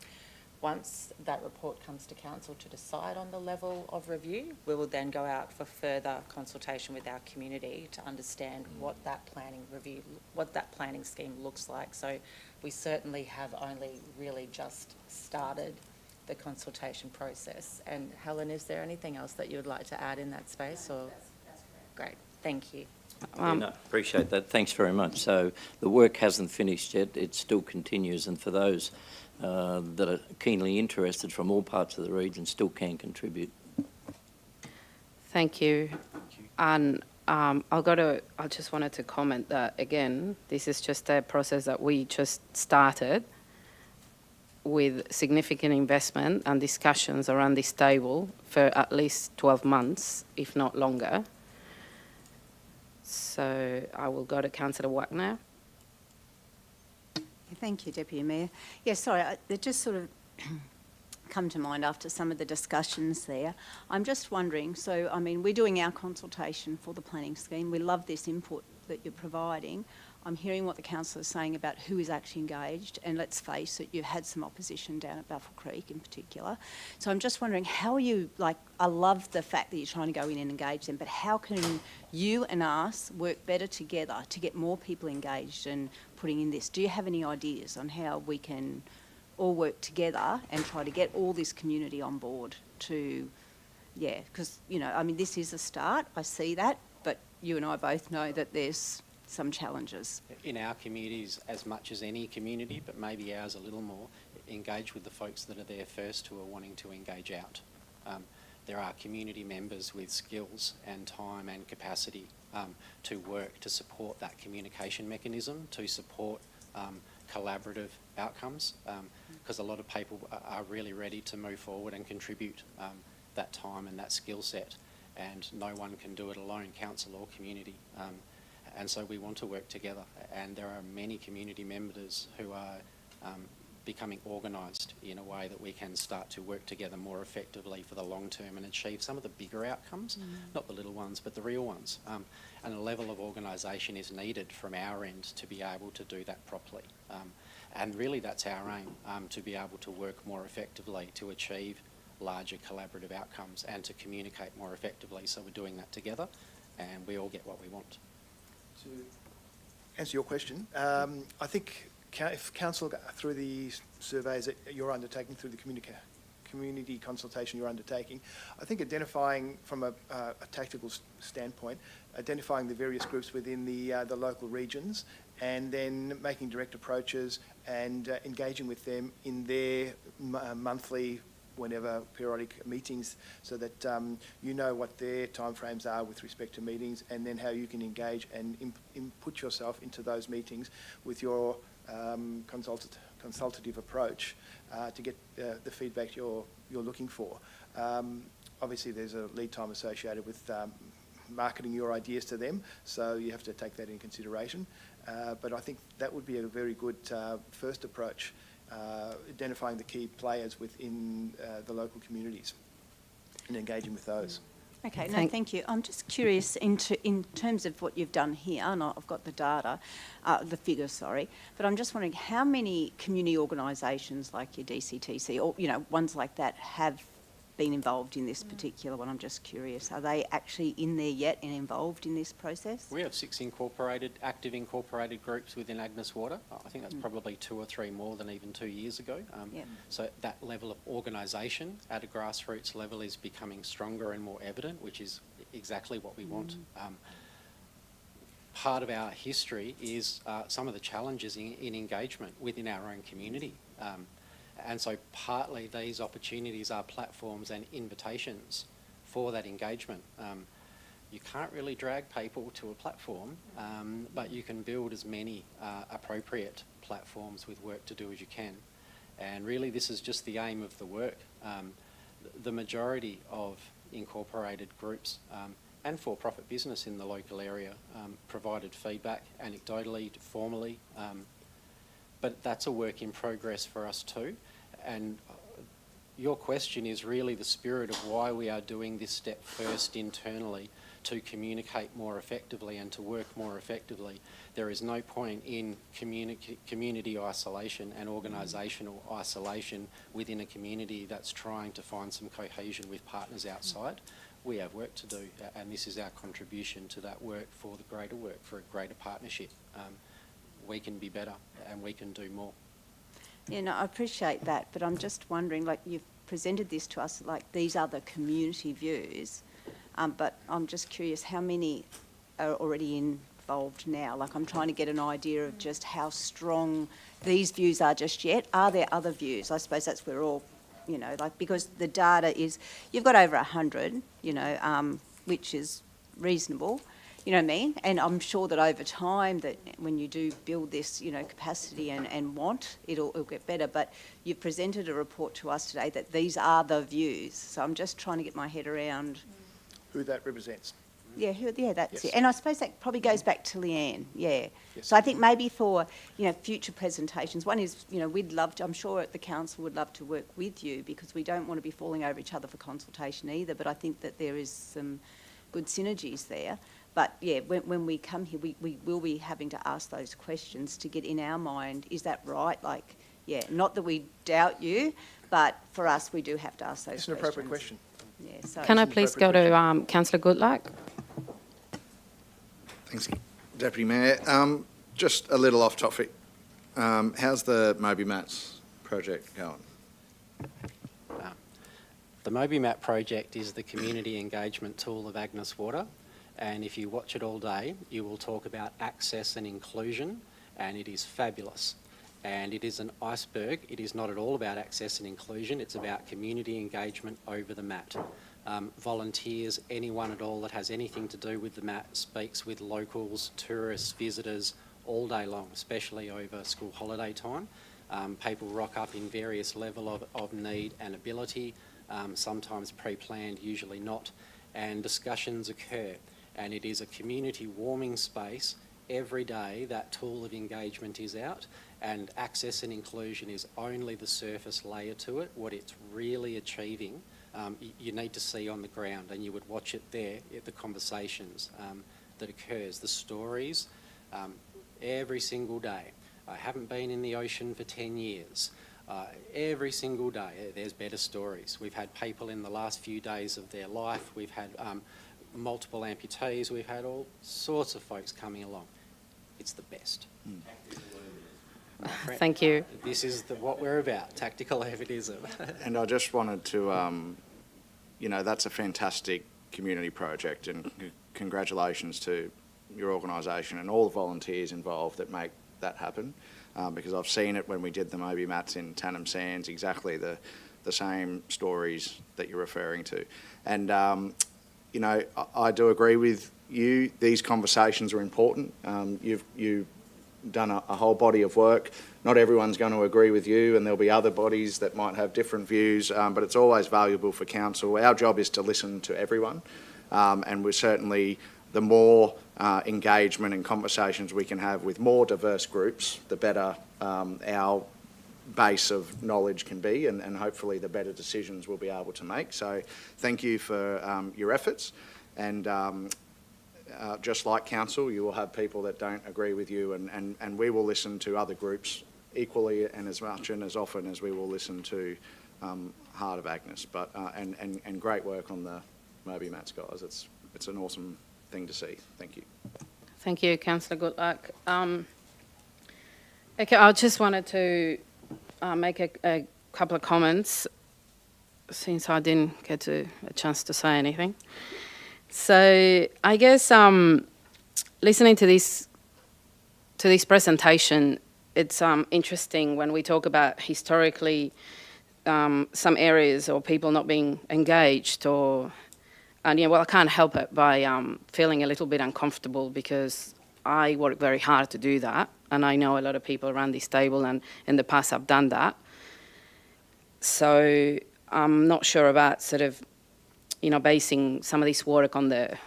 Speaker 11: Once that report comes to council to decide on the level of review, we will then go out for further consultation with our community to understand what that planning scheme looks like. So we certainly have only really just started the consultation process. And Helen, is there anything else that you would like to add in that space? Or that's great, thank you.
Speaker 2: Appreciate that. Thanks very much. So the work hasn't finished yet. It still continues, and for those that are keenly interested from all parts of the region still can contribute.
Speaker 1: Thank you. And I just wanted to comment that, again, this is just a process that we just started with significant investment and discussions around this table for at least 12 months, if not longer. So I will go to Councillor Wagner.
Speaker 9: Thank you, Deputy Mayor. Yes, sorry, they just sort of come to mind after some of the discussions there. I'm just wondering, so, I mean, we're doing our consultation for the planning scheme. We love this input that you're providing. I'm hearing what the councillor is saying about who is actually engaged, and let's face it, you've had some opposition down at Baffle Creek in particular. So I'm just wondering, how are you, like, I love the fact that you're trying to go in and engage them, but how can you and us work better together to get more people engaged and putting in this? Do you have any ideas on how we can all work together and try to get all this community on board to, yeah, because, you know, I mean, this is a start, I see that, but you and I both know that there's some challenges.
Speaker 5: In our communities, as much as any community, but maybe ours a little more, engage with the folks that are there first who are wanting to engage out. There are community members with skills and time and capacity to work to support that communication mechanism, to support collaborative outcomes, because a lot of people are really ready to move forward and contribute that time and that skill set, and no one can do it alone, council or community. And so we want to work together, and there are many community members who are becoming organised in a way that we can start to work together more effectively for the long term and achieve some of the bigger outcomes, not the little ones, but the real ones. And a level of organisation is needed from our end to be able to do that properly. And really that's our aim, to be able to work more effectively to achieve larger collaborative outcomes and to communicate more effectively. So we're doing that together and we all get what we want.
Speaker 7: To answer your question, I think if council, through the surveys that you're undertaking, through the community consultation you're undertaking, I think identifying from a tactical standpoint, identifying the various groups within the local regions, and then making direct approaches and engaging with them in their monthly, whenever periodic meetings, so that you know what their timeframes are with respect to meetings, and then how you can engage and input yourself into those meetings with your consultative approach to get the feedback you're looking for. Obviously, there's a lead time associated with marketing your ideas to them, so you have to take that in consideration. But I think that would be a very good first approach. Identifying the key players within the local communities and engaging with those.
Speaker 9: Okay, no, thank you. I'm just curious in terms of what you've done here, and I've got the data, the figures, sorry, but I'm just wondering how many community organisations like your DCTC or, you know, ones like that have been involved in this particular one? I'm just curious. Are they actually in there yet and involved in this process?
Speaker 5: We have 6 active incorporated groups within Agnes Water. I think that's probably 2 or 3 more than even 2 years ago. So that level of organisation at a grassroots level is becoming stronger and more evident, which is exactly what we want. Part of our history is some of the challenges in engagement within our own community. And so partly these opportunities are platforms and invitations for that engagement. You can't really drag people to a platform, but you can build as many appropriate platforms with work to do as you can. And really this is just the aim of the work. The majority of incorporated groups and for-profit business in the local area provided feedback anecdotally, formally, but that's a work in progress for us too. And your question is really the spirit of why we are doing this step first internally, to communicate more effectively and to work more effectively. There is no point in community isolation and organisational isolation within a community that's trying to find some cohesion with partners outside. We have work to do, and this is our contribution to that work for the greater work, for a greater partnership. We can be better and we can do more.
Speaker 9: Yeah, no, I appreciate that, but I'm just wondering, like, you've presented this to us, like, these are the community views, but I'm just curious how many are already involved now? Like, I'm trying to get an idea of just how strong these views are just yet. Are there other views? I suppose that's where all, you know, like, because the data is, you've got over 100, you know, which is reasonable. You know what I mean? And I'm sure that over time that when you do build this, you know, capacity and want, it'll get better. But you've presented a report to us today that these are the views. So I'm just trying to get my head around
Speaker 7: Who that represents.
Speaker 9: Yeah, that's
Speaker 7: Yes.
Speaker 9: it. And I suppose that probably goes back to Leanne, yeah.
Speaker 7: Yes.
Speaker 9: So I think maybe for, you know, future presentations, one is, you know, we'd love to, I'm sure the council would love to work with you because we don't want to be falling over each other for consultation either, but I think that there is some good synergies there. But yeah, when we come here, we will be having to ask those questions to get in our mind, is that right? Like, yeah, not that we doubt you, but for us, we do have to ask those questions.
Speaker 7: It's an appropriate question.
Speaker 9: Yeah, so
Speaker 1: Can I please go to Councillor Goodluck?
Speaker 6: Thanks, Deputy Mayor. Just a little off topic. How's the Moby Mats project going?
Speaker 5: The Moby Map project is the community engagement tool of Agnes Water, and if you watch it all day, you will talk about access and inclusion, and it is fabulous. And it is an iceberg. It is not at all about access and inclusion. It's about community engagement over the mat. Volunteers, anyone at all that has anything to do with the mat speaks with locals, tourists, visitors all day long, especially over school holiday time. People rock up in various level of need and ability, sometimes pre-planned, usually not, and discussions occur. And it is a community warming space. Every day that tool of engagement is out, and access and inclusion is only the surface layer to it. What it's really achieving, you need to see on the ground, and you would watch it there at the conversations that occurs, the stories, every single day. I haven't been in the ocean for 10 years. Every single day there's better stories. We've had people in the last few days of their life. We've had multiple amputees. We've had all sorts of folks coming along. It's the best.
Speaker 1: Thank you.
Speaker 5: This is what we're about, tactical evidism.
Speaker 6: And I just wanted to, you know, that's a fantastic community project, and congratulations to your organisation and all the volunteers involved that make that happen, because I've seen it when we did the Moby Mats in Tannum Sands, exactly the same stories that you're referring to. And, you know, I do agree with you. These conversations are important. You've done a whole body of work. Not everyone's going to agree with you, and there'll be other bodies that might have different views, but it's always valuable for council. Our job is to listen to everyone, and we're certainly, the more engagement and conversations we can have with more diverse groups, the better our base of knowledge can be, and hopefully the better decisions we'll be able to make. So thank you for your efforts, and just like council, you will have people that don't agree with you, and we will listen to other groups equally and as much and as often as we will listen to heart of Agnes. But and great work on the Moby Mats, guys. It's an awesome thing to see. Thank you.
Speaker 1: Thank you, Councillor Goodluck. Okay, I just wanted to make a couple of comments since I didn't get a chance to say anything. So I guess listening to this presentation, it's interesting when we talk about historically some areas or people not being engaged, and well, I can't help it by feeling a little bit uncomfortable because I work very hard to do that, and I know a lot of people around this table, and in the past I've done that. So I'm not sure about sort of, basing some of this work on the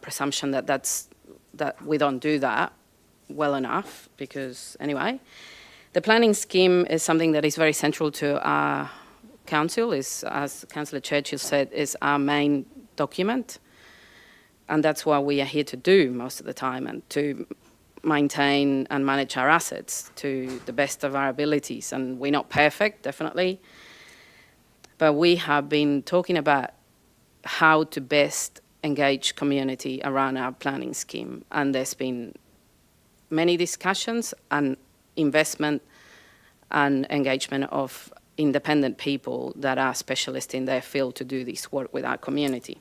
Speaker 1: presumption that we don't do that well enough, because anyway, the planning scheme is something that is very central to our council, as Councillor Churchill said, is our main document, and that's what we are here to do most of the time, and to maintain and manage our assets to the best of our abilities. And we're not perfect, definitely, but we have been talking about how to best engage community around our planning scheme, and there's been many discussions and investment and engagement of independent people that are specialists in their field to do this work with our community.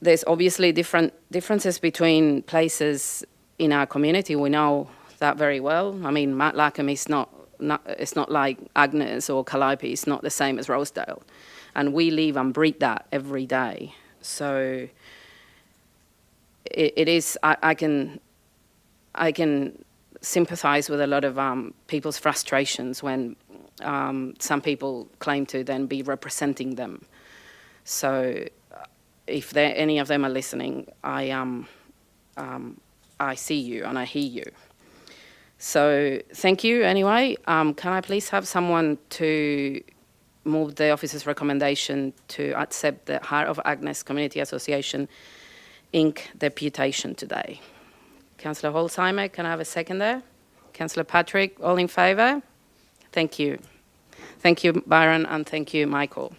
Speaker 1: There's obviously differences between places in our community. We know that very well. I mean, Mount Lackham is it's not like Agnes or Calliope. It's not the same as Rosedale, and we live and breathe that every day. So it is. I can sympathise with a lot of people's frustrations when some people claim to then be representing them. So if any of them are listening, I see you and I hear you. So thank you anyway. Can I please have someone to move the officer's recommendation to accept the Heart of Agnes Community Association Inc. Deputation today? Councillor Holzheimer, can I have a second there? Councillor Patrick, all in favour? Thank you. Thank you, Byron, and thank you, Michael.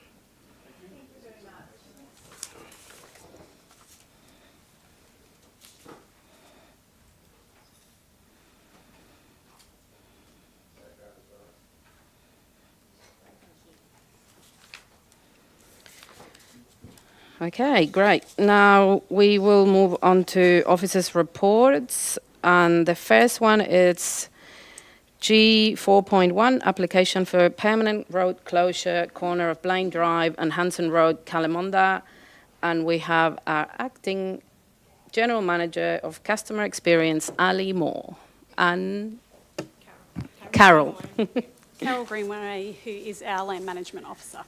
Speaker 1: Okay, great. Now we will move on to officers' reports, and the first one is G4.1, application for permanent road closure, corner of Blain Drive and Hanson Road, Callemondah, and we have our acting General Manager of Customer Experience, Ali Moore, and Carol.
Speaker 12: Carol Greenway, who is our Land Management Officer.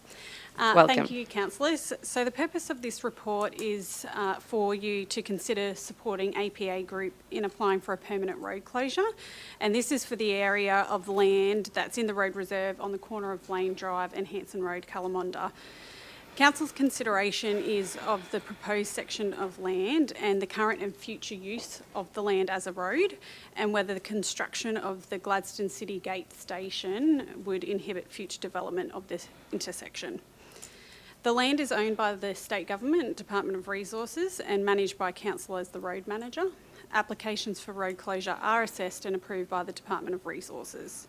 Speaker 1: Welcome.
Speaker 12: Thank you, councillors. So the purpose of this report is for you to consider supporting APA Group in applying for a permanent road closure, and this is for the area of land that's in the road reserve on the corner of Blain Drive and Hanson Road, Callemondah. Council's consideration is of the proposed section of land and the current and future use of the land as a road, and whether the construction of the Gladstone City Gate station would inhibit future development of this intersection. The land is owned by the State Government, Department of Resources, and managed by Council as the road manager. Applications for road closure are assessed and approved by the Department of Resources.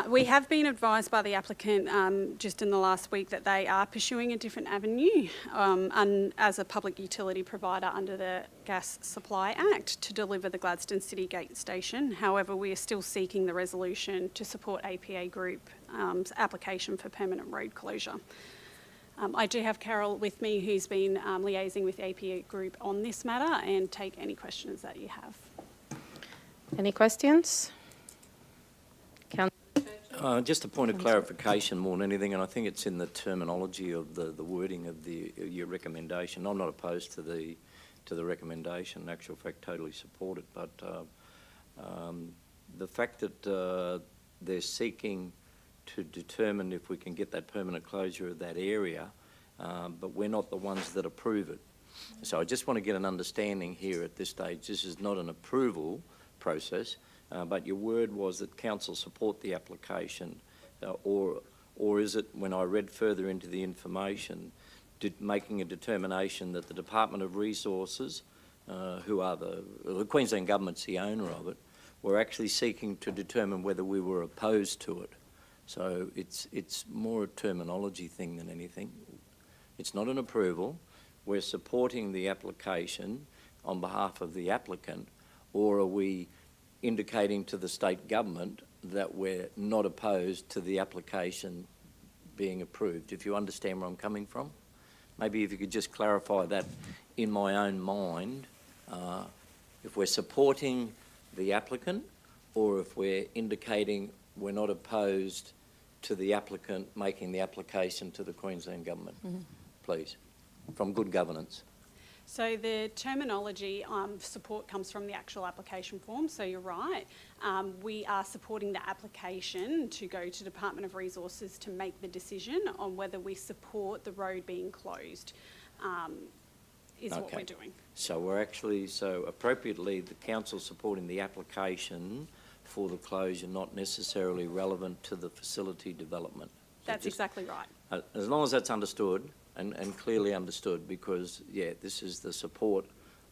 Speaker 12: We have been advised by the applicant just in the last week that they are pursuing a different avenue and as a public utility provider under the Gas Supply Act to deliver the Gladstone City Gate station. However, we are still seeking the resolution to support APA Group's application for permanent road closure. I do have Carol with me, who's been liaising with APA Group on this matter, and take any questions that you have.
Speaker 1: Any questions?
Speaker 2: Just a point of clarification more than anything, and I think it's in the terminology of the wording of your recommendation. I'm not opposed to the recommendation. In actual fact, totally support it. But the fact that they're seeking to determine if we can get that permanent closure of that area, but we're not the ones that approve it. So I just want to get an understanding here at this stage. This is not an approval process, but your word was that council support the application, or Or is it, when I read further into the information, making a determination that the Department of Resources, who are the Queensland Government's the owner of it, were actually seeking to determine whether we were opposed to it? So it's more a terminology thing than anything. It's not an approval. We're supporting the application on behalf of the applicant, or are we indicating to the state government that we're not opposed to the application being approved? If you understand where I'm coming from? Maybe if you could just clarify that in my own mind, if we're supporting the applicant or if we're indicating we're not opposed to the applicant making the application to the Queensland Government, please, from good governance.
Speaker 12: So the terminology support comes from the actual application form, so you're right. We are supporting the application to go to Department of Resources to make the decision on whether we support the road being closed, is what we're doing.
Speaker 2: So we're actually, appropriately, the council supporting the application for the closure, not necessarily relevant to the facility development.
Speaker 12: That's exactly right.
Speaker 2: As long as that's understood, and clearly understood, because, yeah, this is the support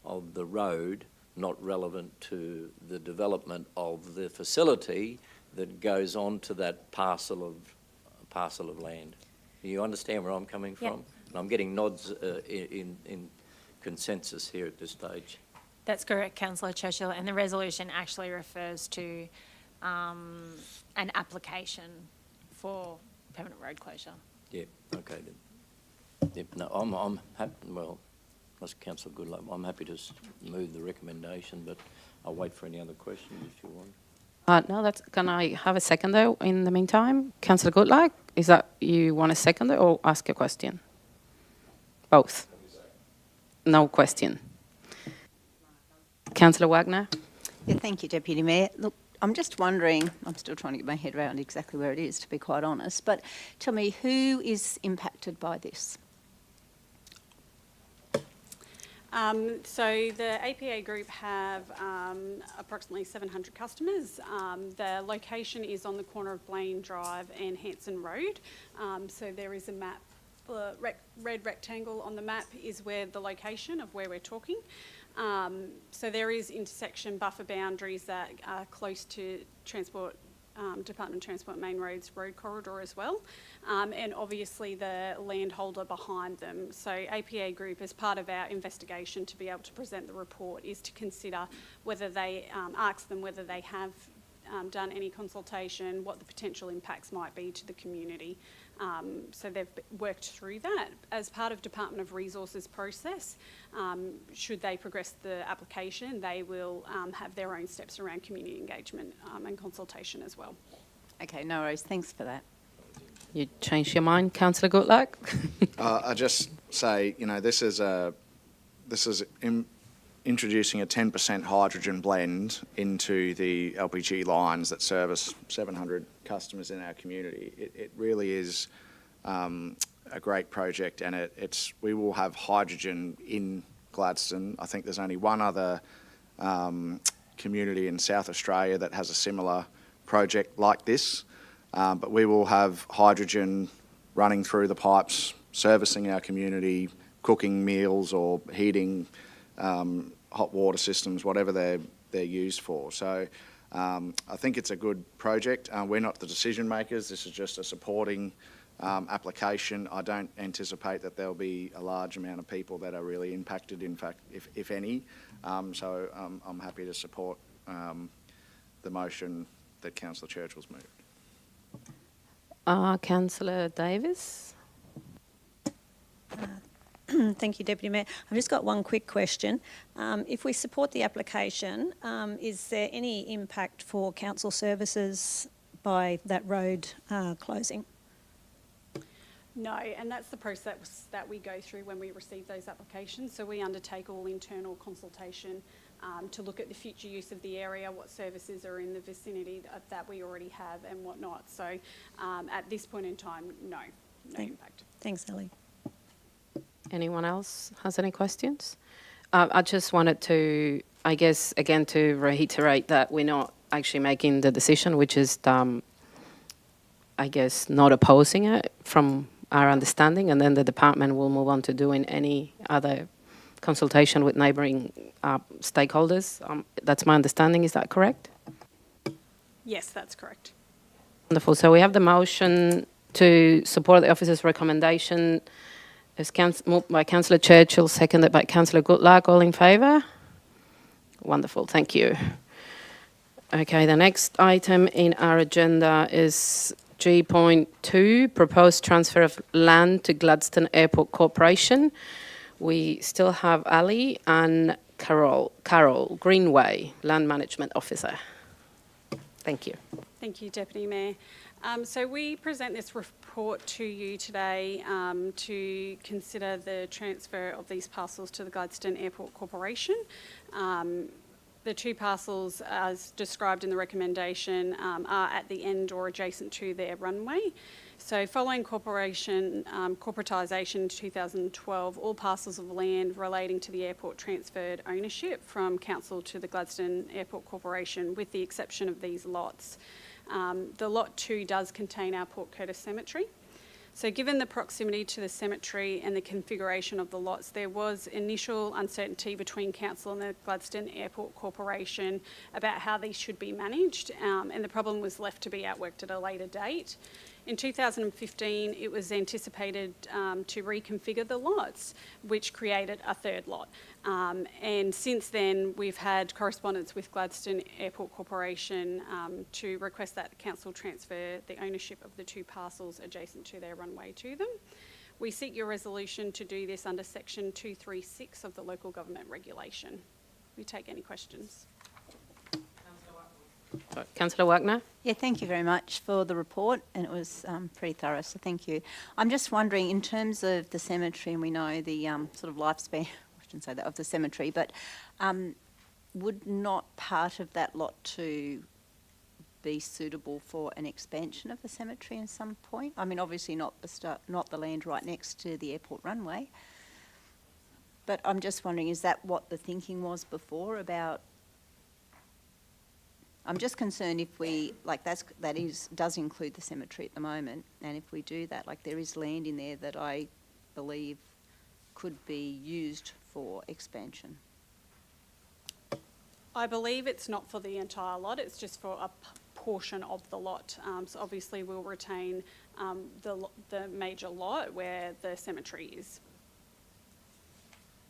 Speaker 2: of the road, not relevant to the development of the facility that goes on to that parcel of land. You understand where I'm coming from?
Speaker 4: Yep.
Speaker 2: And I'm getting nods in consensus here at this stage.
Speaker 4: That's correct, Councillor Churchill, and the resolution actually refers to an application for permanent road closure.
Speaker 2: Yeah, okay then. Yep, no, I'm happy, well, that's Councillor Goodluck. I'm happy to move the recommendation, but I'll wait for any other questions if you want.
Speaker 1: No, can I have a second though in the meantime? Councillor Goodluck, is that you want a second or ask a question? Both. No question. Councillor Wagner.
Speaker 9: Yeah, thank you, Deputy Mayor. Look, I'm just wondering, I'm still trying to get my head around exactly where it is, to be quite honest, but tell me, who is impacted by this?
Speaker 12: So the APA group have approximately 700 customers. The location is on the corner of Blain Drive and Hanson Road. So there is a map, red rectangle on the map is where the location of where we're talking. So there is intersection buffer boundaries that are close to Transport Department of Transport Main Roads road corridor as well, and obviously the landholder behind them. So APA Group, as part of our investigation to be able to present the report, is to consider whether they, ask them whether they have done any consultation, what the potential impacts might be to the community. So they've worked through that. As part of Department of Resources process, should they progress the application, they will have their own steps around community engagement and consultation as well.
Speaker 9: Okay, no worries. Thanks for that.
Speaker 1: You changed your mind, Councillor Goodluck?
Speaker 6: I just say, this is introducing a 10% hydrogen blend into the LPG lines that service 700 customers in our community. It really is a great project, and we will have hydrogen in Gladstone. I think there's only one other community in South Australia that has a similar project like this, but we will have hydrogen running through the pipes, servicing our community, cooking meals or heating hot water systems, whatever they're used for. So I think it's a good project. We're not the decision makers. This is just a supporting application. I don't anticipate that there'll be a large amount of people that are really impacted, in fact, if any. So I'm happy to support the motion that Councillor Churchill's moved.
Speaker 1: Councillor Davis.
Speaker 13: Thank you, Deputy Mayor. I've just got one quick question. If we support the application, is there any impact for council services by that road closing?
Speaker 12: No, and that's the process that we go through when we receive those applications. So we undertake all internal consultation to look at the future use of the area, what services are in the vicinity that we already have and whatnot. So at this point in time, no impact.
Speaker 13: Thanks, Ellie.
Speaker 1: Anyone else has any questions? I just wanted to, I guess, again, to reiterate that we're not actually making the decision, which is I guess, not opposing it from our understanding, and then the department will move on to doing any other consultation with neighbouring stakeholders. That's my understanding. Is that correct?
Speaker 12: Yes, that's correct.
Speaker 1: Wonderful. So we have the motion to support the officer's recommendation. It's moved by Councillor Churchill, seconded by Councillor Goodluck. All in favour? Wonderful. Thank you. Okay, the next item in our agenda is G.2, proposed transfer of land to Gladstone Airport Corporation. We still have Ali and Carol Greenway, Land Management Officer. Thank you.
Speaker 12: Thank you, Deputy Mayor. So we present this report to you today to consider the transfer of these parcels to the Gladstone Airport Corporation. The two parcels, as described in the recommendation, are at the end or adjacent to their runway. So following corporatisation in 2012, all parcels of land relating to the airport transferred ownership from Council to the Gladstone Airport Corporation, with the exception of these lots. The Lot 2 does contain our Port Curtis Cemetery. So given the proximity to the cemetery and the configuration of the lots, there was initial uncertainty between Council and the Gladstone Airport Corporation about how these should be managed, and the problem was left to be outworked at a later date. In 2015, it was anticipated to reconfigure the lots, which created a third lot. And since then, we've had correspondence with Gladstone Airport Corporation to request that Council transfer the ownership of the two parcels adjacent to their runway to them. We seek your resolution to do this under Section 236 of the Local Government Regulation. We take any questions.
Speaker 1: Councillor Wagner?
Speaker 9: Yeah, thank you very much for the report, and it was pretty thorough, so thank you. I'm just wondering, in terms of the cemetery, and we know the sort of lifespan, I shouldn't say that, of the cemetery, but would not part of that Lot 2 be suitable for an expansion of the cemetery at some point? I mean, obviously not the land right next to the airport runway, but I'm just wondering, is that what the thinking was before about? I'm just concerned if we, like does include the cemetery at the moment, and if we do that, like there is land in there that I believe could be used for expansion.
Speaker 12: I believe it's not for the entire lot, it's just for a portion of the lot. So obviously we'll retain the major lot where the cemetery is.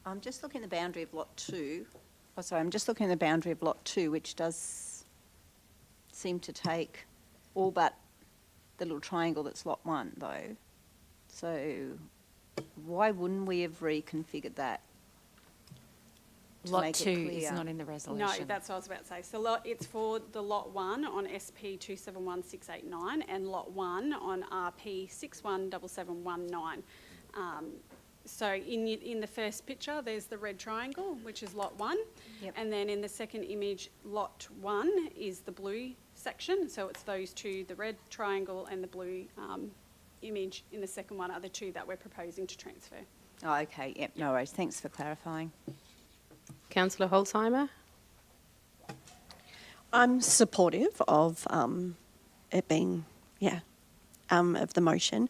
Speaker 9: I'm just looking at the boundary of Lot 2. Oh, sorry, I'm just looking at the boundary of Lot 2, which does seem to take all but the little triangle that's Lot 1, though. So why wouldn't we have reconfigured that?
Speaker 11: Lot 2 is not in the resolution.
Speaker 12: No, that's what I was about to say. So it's for the Lot 1 on SP 271689 and Lot 1 on RP 617719. So in the first picture, there's the red triangle, which is Lot 1.
Speaker 9: Yep.
Speaker 12: And then in the second image, Lot 1 is the blue section. So it's those two, the red triangle and the blue image in the second one are the two that we're proposing to transfer.
Speaker 9: Oh, okay. Yep, no worries. Thanks for clarifying.
Speaker 1: Councillor Holzheimer?
Speaker 8: I'm supportive of it being, of the motion.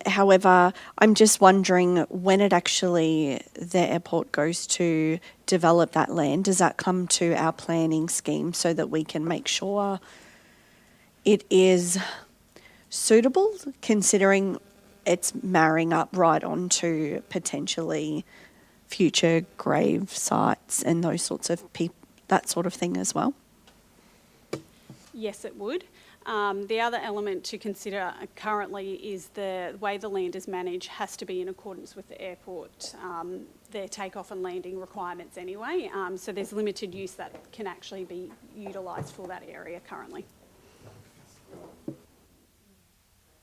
Speaker 8: However, I'm just wondering when it actually, the airport goes to develop that land, does that come to our planning scheme so that we can make sure it is suitable, considering it's marrying up right onto potentially future grave sites and those sorts of that sort of thing as well?
Speaker 12: Yes, it would. The other element to consider currently is the way the land is managed has to be in accordance with the airport, their takeoff and landing requirements anyway. So there's limited use that can actually be utilised for that area currently.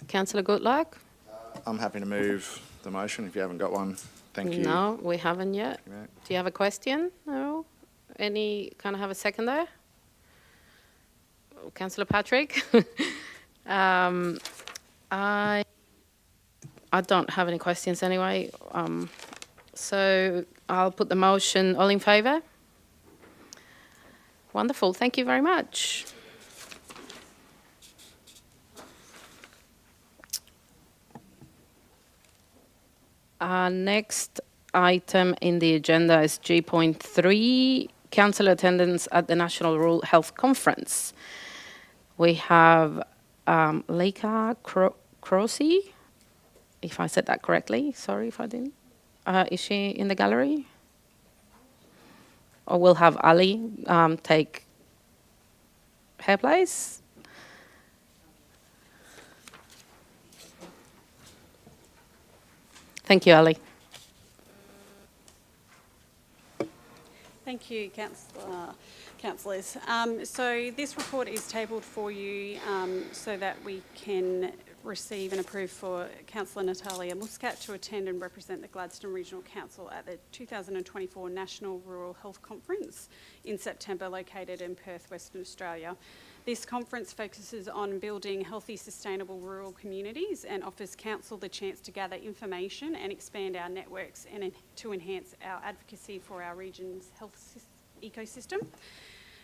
Speaker 1: Councillor Goodluck?
Speaker 6: I'm happy to move the motion if you haven't got one. Thank you.
Speaker 1: No, we haven't yet.
Speaker 6: Thank you, mate.
Speaker 1: Do you have a question? No? Kind of have a second there? Councillor Patrick? I don't have any questions anyway. So I'll put the motion. All in favour? Wonderful. Thank you very much. Next item in the agenda is G.3, council attendance at the National Rural Health Conference. We have Leica Crossy, if I said that correctly. Sorry if I didn't. Is she in the gallery? Or we'll have Ali take her place. Thank you, Ali.
Speaker 12: Thank you, councillors. So this report is tabled for you so that we can receive and approve for Councillor Natalia Muscat to attend and represent the Gladstone Regional Council at the 2024 National Rural Health Conference in September, located in Perth, Western Australia. This conference focuses on building healthy, sustainable rural communities and offers council the chance to gather information and expand our networks and to enhance our advocacy for our region's health ecosystem.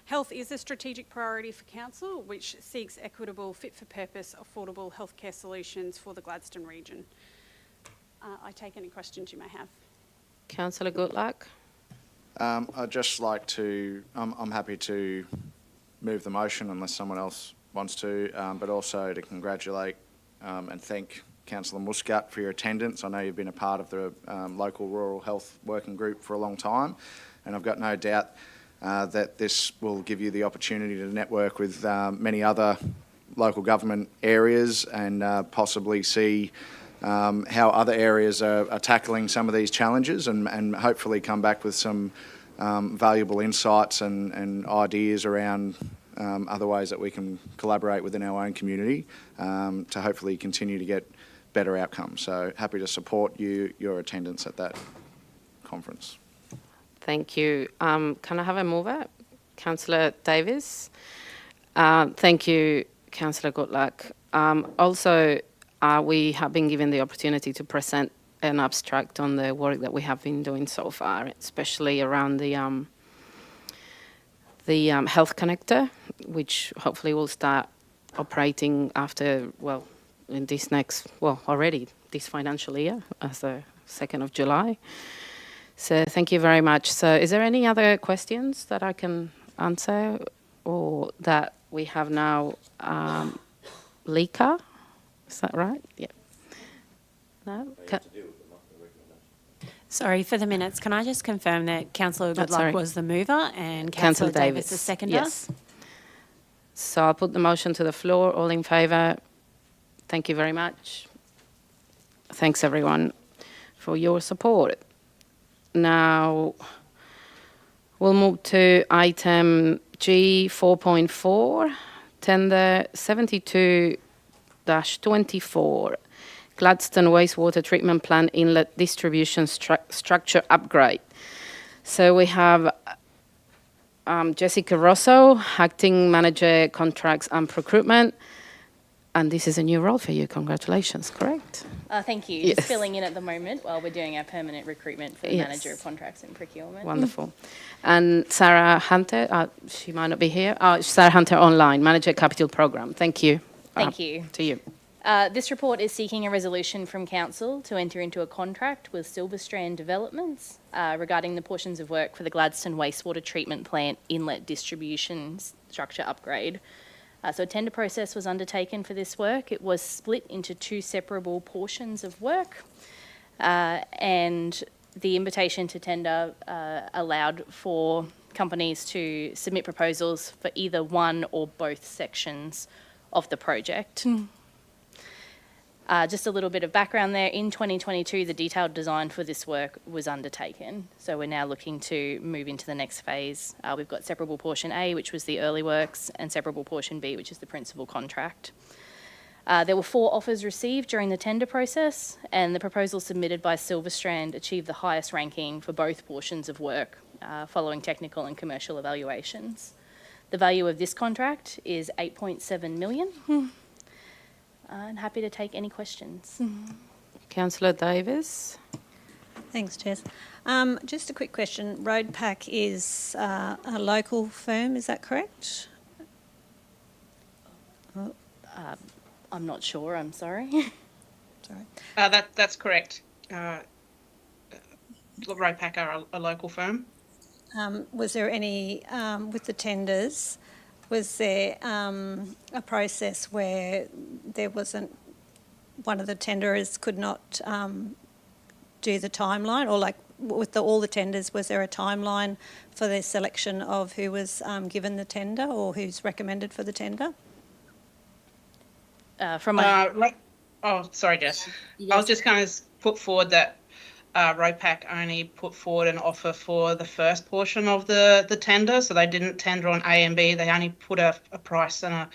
Speaker 12: Health is a strategic priority for council, which seeks equitable, fit-for-purpose, affordable healthcare solutions for the Gladstone region. I take any questions you may have.
Speaker 1: Councillor Goodluck.
Speaker 6: I'd just like to, I'm happy to move the motion unless someone else wants to, but also to congratulate and thank Councillor Muscat for your attendance. I know you've been a part of the local rural health working group for a long time, and I've got no doubt that this will give you the opportunity to network with many other local government areas and possibly see how other areas are tackling some of these challenges and hopefully come back with some valuable insights and ideas around other ways that we can collaborate within our own community to hopefully continue to get better outcomes. So happy to support your attendance at that conference.
Speaker 1: Thank you. Can I have a mover? Councillor Davis. Thank you, Councillor Goodluck. Also, we have been given the opportunity to present an abstract on the work that we have been doing so far, especially around the health connector, which hopefully will start operating after, well, in this next, well, already this financial year, as the 2nd of July. So thank you very much. So is there any other questions that I can answer or that we have now? Leica, is that right? Yeah. No?
Speaker 3: Sorry, for the minutes, can I just confirm that Councillor Goodluck was the mover and
Speaker 1: Councillor
Speaker 3: Davis the seconder?
Speaker 1: Yes. So I'll put the motion to the floor. All in favour? Thank you very much. Thanks, everyone, for your support. Now, we'll move to item G 4.4, tender 72-24, Gladstone Wastewater Treatment Plant Inlet Distribution Structure Upgrade. So we have Jessica Rosso, Acting Manager, Contracts and Procurement. And this is a new role for you. Congratulations, correct?
Speaker 14: Thank you.
Speaker 1: Yes.
Speaker 14: Just filling in at the moment while we're doing our permanent recruitment for the
Speaker 1: Yes.
Speaker 14: Manager of Contracts and Procurement.
Speaker 1: Wonderful. And Sarah Hunter, she might not be here. Sarah Hunter online, Manager Capital Program. Thank you.
Speaker 14: Thank you.
Speaker 1: To you.
Speaker 14: This report is seeking a resolution from Council to enter into a contract with Silverstrand Developments regarding the portions of work for the Gladstone Wastewater Treatment Plant Inlet Distribution Structure Upgrade. So a tender process was undertaken for this work. It was split into two separable portions of work, and the invitation to tender allowed for companies to submit proposals for either one or both sections of the project. Just a little bit of background there. In 2022, the detailed design for this work was undertaken. So we're now looking to move into the next phase. We've got separable portion A, which was the early works, and separable portion B, which is the principal contract. There were 4 offers received during the tender process, and the proposal submitted by Silverstrand achieved the highest ranking for both portions of work, following technical and commercial evaluations. The value of this contract is $8.7 million. I'm happy to take any questions.
Speaker 1: Councillor Davis.
Speaker 13: Thanks, Jess. Just a quick question. Roadpack is a local firm, is that correct?
Speaker 14: I'm not sure, I'm sorry.
Speaker 13: Sorry.
Speaker 15: That's correct. ROPAC are a local firm.
Speaker 13: Was there any, with the tenders, was there a process where there wasn't, one of the tenderers could not do the timeline, or like with all the tenders, was there a timeline for the selection of who was given the tender or who's recommended for the tender?
Speaker 14: From my
Speaker 15: Sorry, Jess. I was just going to put forward that ROPAC only put forward an offer for the first portion of the tender, so they didn't tender on A and B. They only put a price and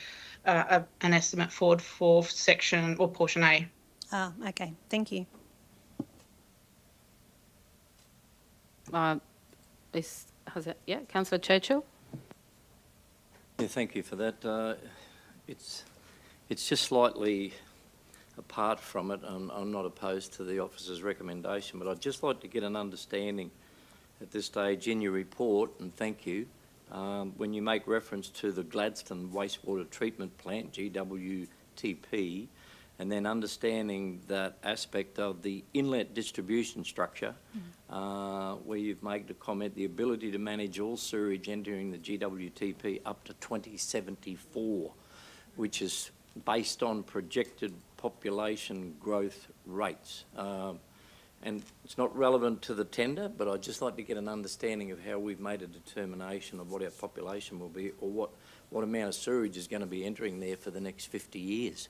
Speaker 15: an estimate forward for section or portion A.
Speaker 13: Ah, okay, thank you.
Speaker 1: Councillor Churchill?
Speaker 2: Yeah, thank you for that. It's just slightly apart from it. I'm not opposed to the officer's recommendation, but I'd just like to get an understanding at this stage in your report, and thank you, when you make reference to the Gladstone Wastewater Treatment Plant, GWTP, and then understanding that aspect of the inlet distribution structure, where you've made the comment, the ability to manage all sewage entering the GWTP up to 2074, which is based on projected population growth rates. And it's not relevant to the tender, but I'd just like to get an understanding of how we've made a determination of what our population will be, or what amount of sewage is going to be entering there for the next 50 years.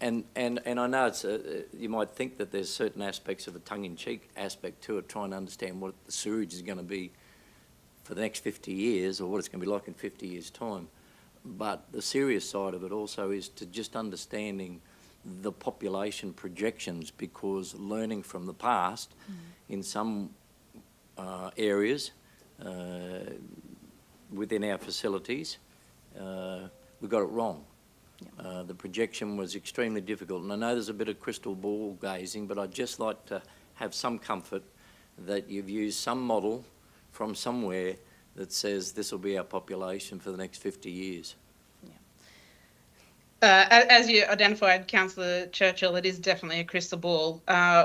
Speaker 2: And I know it's you might think that there's certain aspects of a tongue-in-cheek aspect to it, trying to understand what the sewage is going to be for the next 50 years, or what it's going to be like in 50 years' time. But the serious side of it also is to just understanding the population projections, because learning from the past in some areas within our facilities, we got it wrong. The projection was extremely difficult, and I know there's a bit of crystal ball gazing, but I'd just like to have some comfort that you've used some model from somewhere that says this will be our population for the next 50 years.
Speaker 15: As you identified, Councillor Churchill, it is definitely a crystal ball.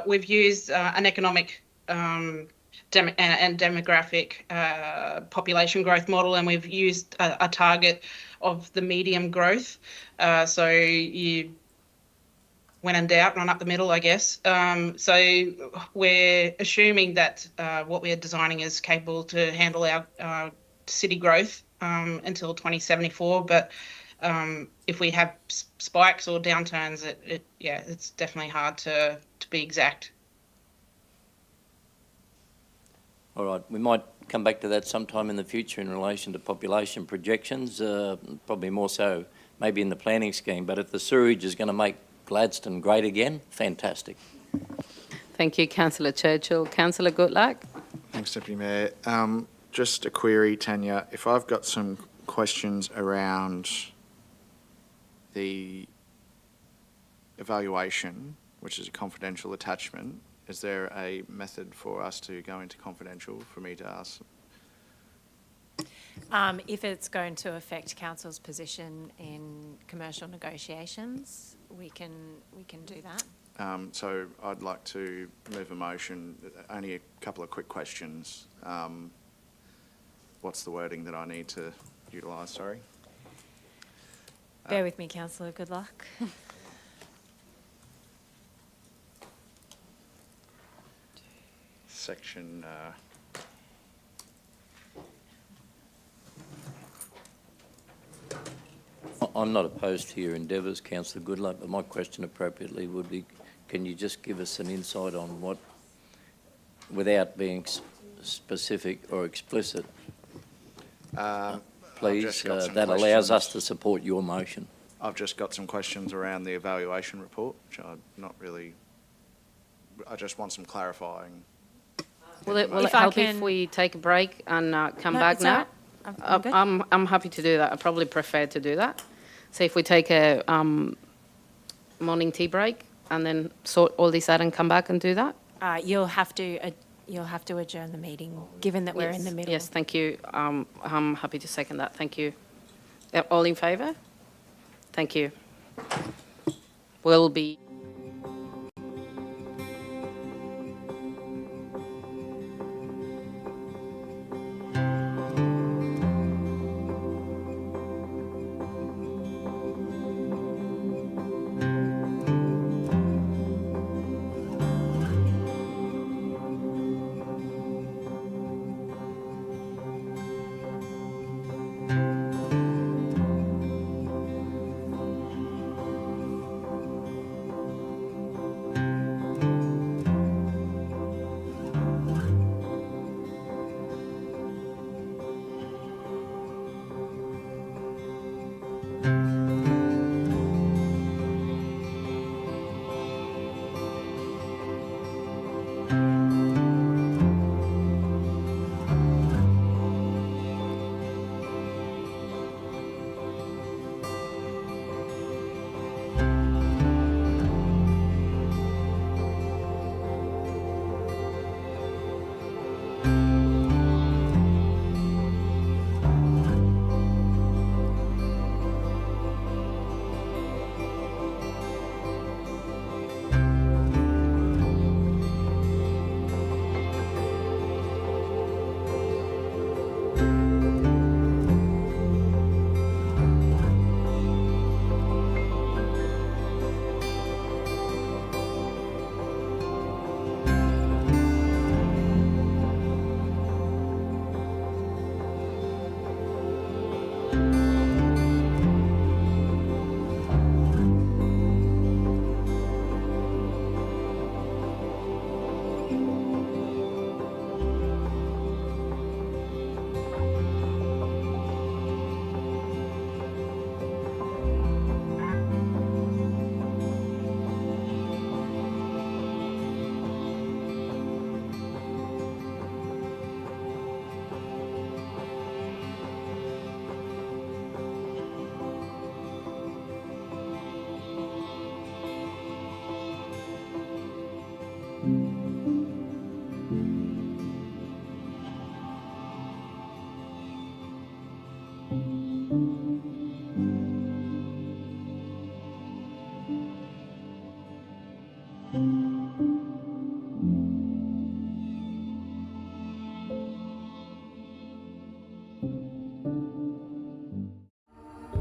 Speaker 15: We've used an economic and demographic population growth model, and we've used a target of the medium growth. So you, when in doubt, run up the middle, I guess. So we're assuming that what we're designing is capable to handle our city growth until 2074, but if we have spikes or downturns, it's definitely hard to be exact.
Speaker 2: All right, we might come back to that sometime in the future in relation to population projections, probably more so maybe in the planning scheme, but if the sewage is going to make Gladstone great again, fantastic.
Speaker 1: Thank you, Councillor Churchill. Councillor Goodluck?
Speaker 6: Thanks, Deputy Mayor. Just a query, Tanya. If I've got some questions around the evaluation, which is a confidential attachment, is there a method for us to go into confidential for me to ask?
Speaker 3: If it's going to affect council's position in commercial negotiations, we can do that.
Speaker 6: So I'd like to move a motion. Only a couple of quick questions. What's the wording that I need to utilise? Sorry.
Speaker 3: Bear with me, Councillor. Good luck.
Speaker 6: Section.
Speaker 2: I'm not opposed to your endeavours, Councillor Goodluck, but my question appropriately would be, can you just give us an insight on what, without being specific or explicit, please, that allows us to support your motion?
Speaker 6: I've just got some questions around the evaluation report, which I'm not really... I just want some clarifying.
Speaker 1: Will it help if we take a break and come back now? I'm happy to do that. I probably prefer to do that. So if we take a morning tea break and then sort all this out and come back and do that?
Speaker 3: You'll have to adjourn the meeting, given that we're in the middle.
Speaker 1: Yes, thank you. I'm happy to second that. Thank you. All in favour? Thank you. We'll be...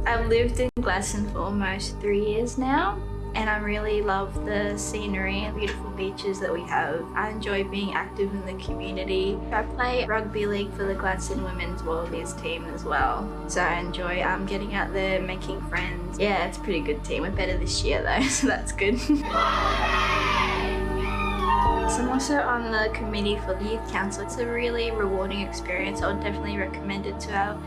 Speaker 16: I've lived in Gladstone for almost 3 years now, and I really love the scenery and beautiful beaches that we have. I enjoy being active in the community. I play rugby league for the Gladstone Women's Wallabies team as well, so I enjoy getting out there, making friends. Yeah, it's a pretty good team. We're better this year though, so that's good. So I'm also on the committee for the Youth Council. It's a really rewarding experience. I would definitely recommend it to our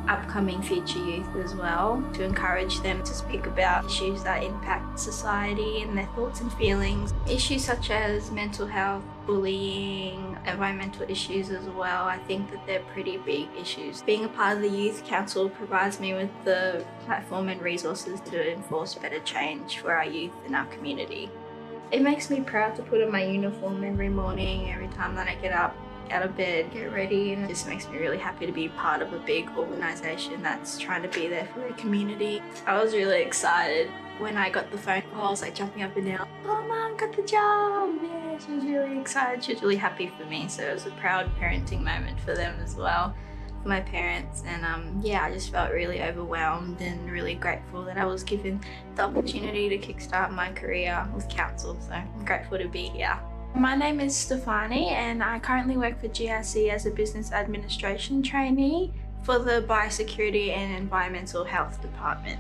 Speaker 16: upcoming future youth as well, to encourage them to speak about issues that impact society and their thoughts and feelings. Issues such as mental health, bullying, environmental issues as well. I think that they're pretty big issues. Being a part of the Youth Council provides me with the platform and resources to enforce better change for our youth and our community. It makes me proud to put on my uniform every morning, every time that I get up out of bed, get ready, and it just makes me really happy to be part of a big organisation that's trying to be there for the community. I was really excited when I got the phone call. I was like jumping up and down. Oh, Mum, got the job! Yeah, she was really excited. She was really happy for me, so it was a proud parenting moment for them as well, for my parents. And yeah, I just felt really overwhelmed and really grateful that I was given the opportunity to kickstart my career with council. So I'm grateful to be here. My name is Stefani and I currently work for GRC as a business administration trainee for the Biosecurity and Environmental Health Department.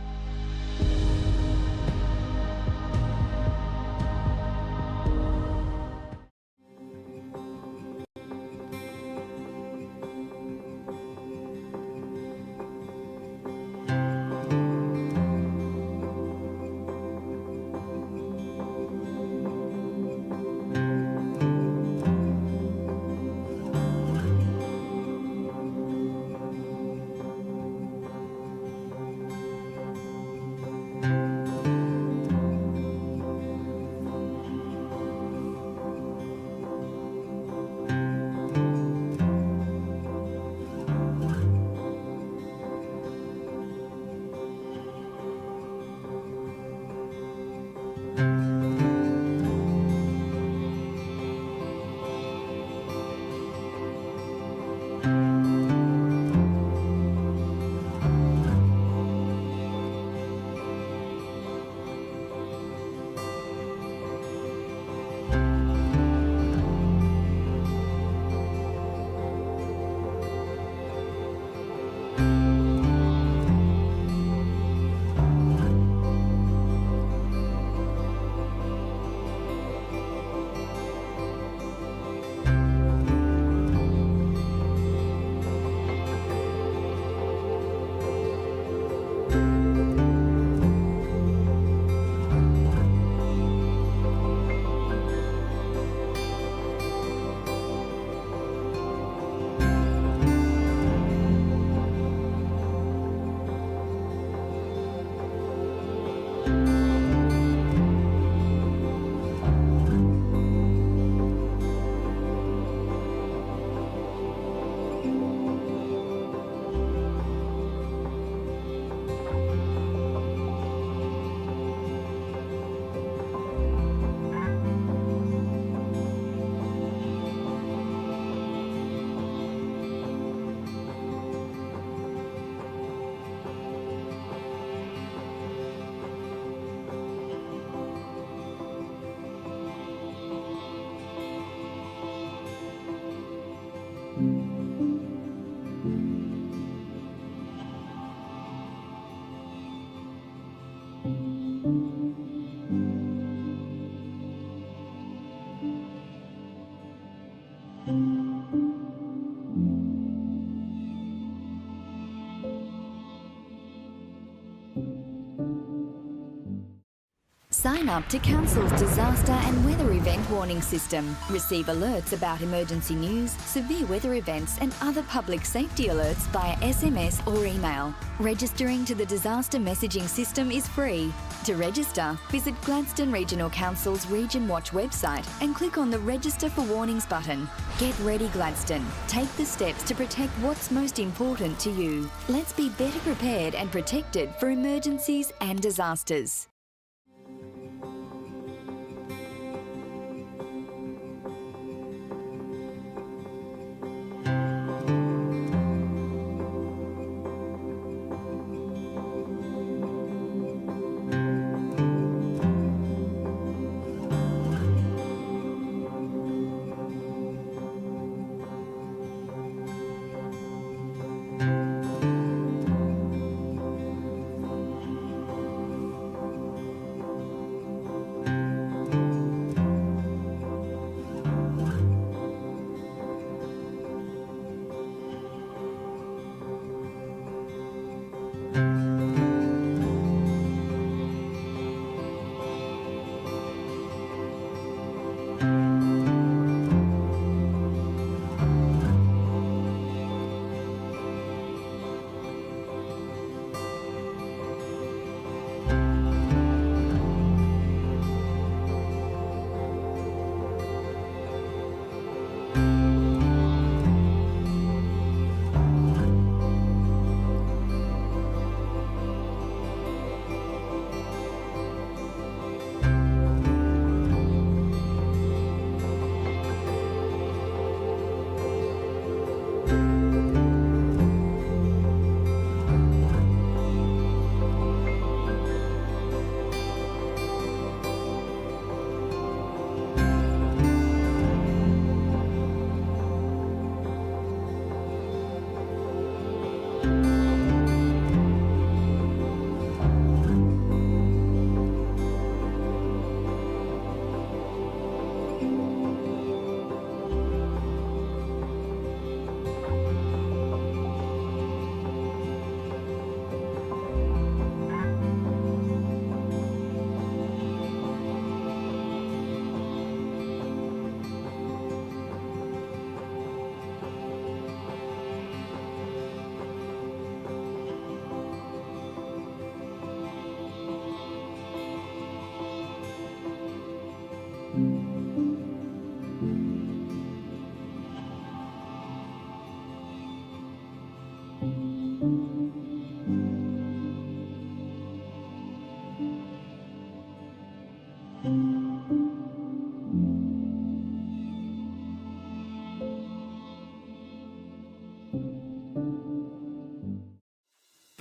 Speaker 17: Sign up to Council's disaster and weather event warning system. Receive alerts about emergency news, severe weather events and other public safety alerts via SMS or email. Registering to the disaster messaging system is free. To register, visit Gladstone Regional Council's Region Watch website and click on the Register for Warnings button. Get ready, Gladstone. Take the steps to protect what's most important to you. Let's be better prepared and protected for emergencies and disasters.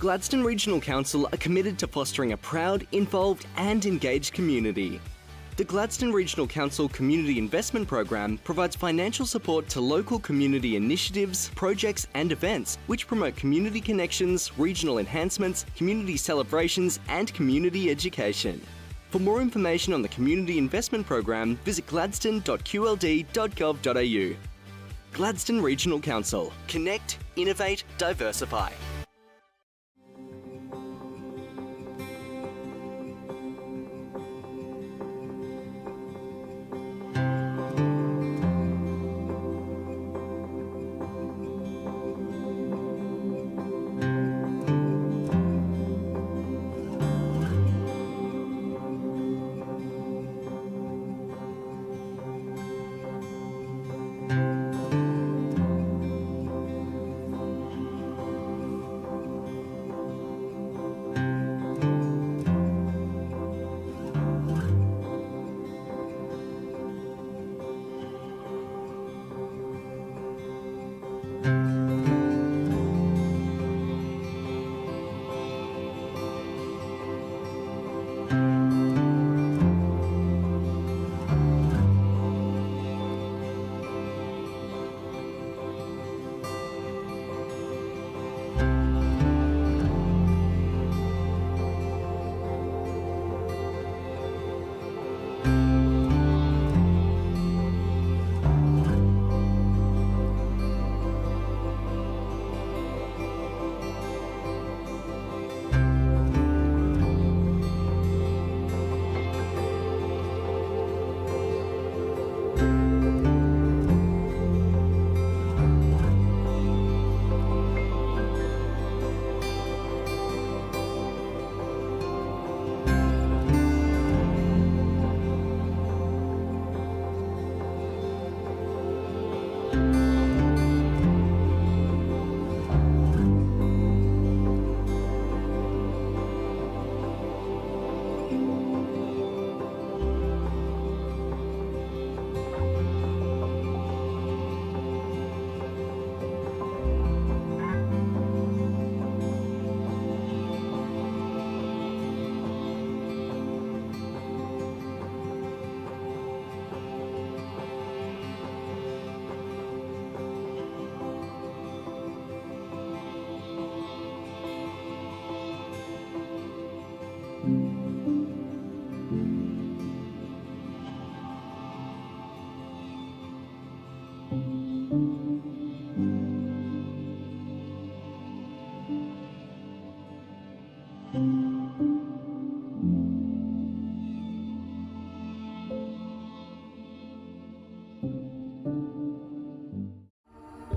Speaker 18: Gladstone Regional Council are committed to fostering a proud, involved and engaged community. The Gladstone Regional Council Community Investment Program provides financial support to local community initiatives, projects and events which promote community connections, regional enhancements, community celebrations and community education. For more information on the Community Investment Program, visit gladstone.qld.gov.au. Gladstone Regional Council. Connect, innovate, diversify.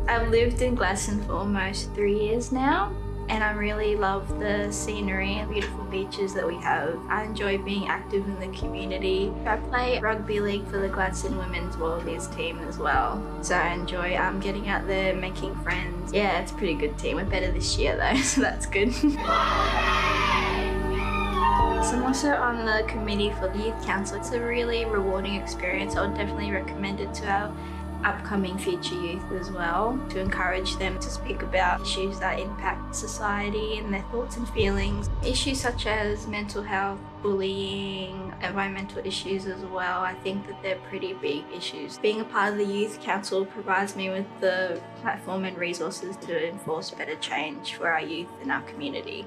Speaker 16: I've lived in Gladstone for almost 3 years now, and I really love the scenery and beautiful beaches that we have. I enjoy being active in the community. I play rugby league for the Gladstone Women's Wallabies team as well, so I enjoy getting out there, making friends. Yeah, it's a pretty good team. We're better this year though, so that's good. So I'm also on the committee for the Youth Council. It's a really rewarding experience. I would definitely recommend it to our upcoming future youth as well, to encourage them to speak about issues that impact society and their thoughts and feelings. Issues such as mental health, bullying, environmental issues as well. I think that they're pretty big issues. Being a part of the Youth Council provides me with the platform and resources to enforce better change for our youth and our community.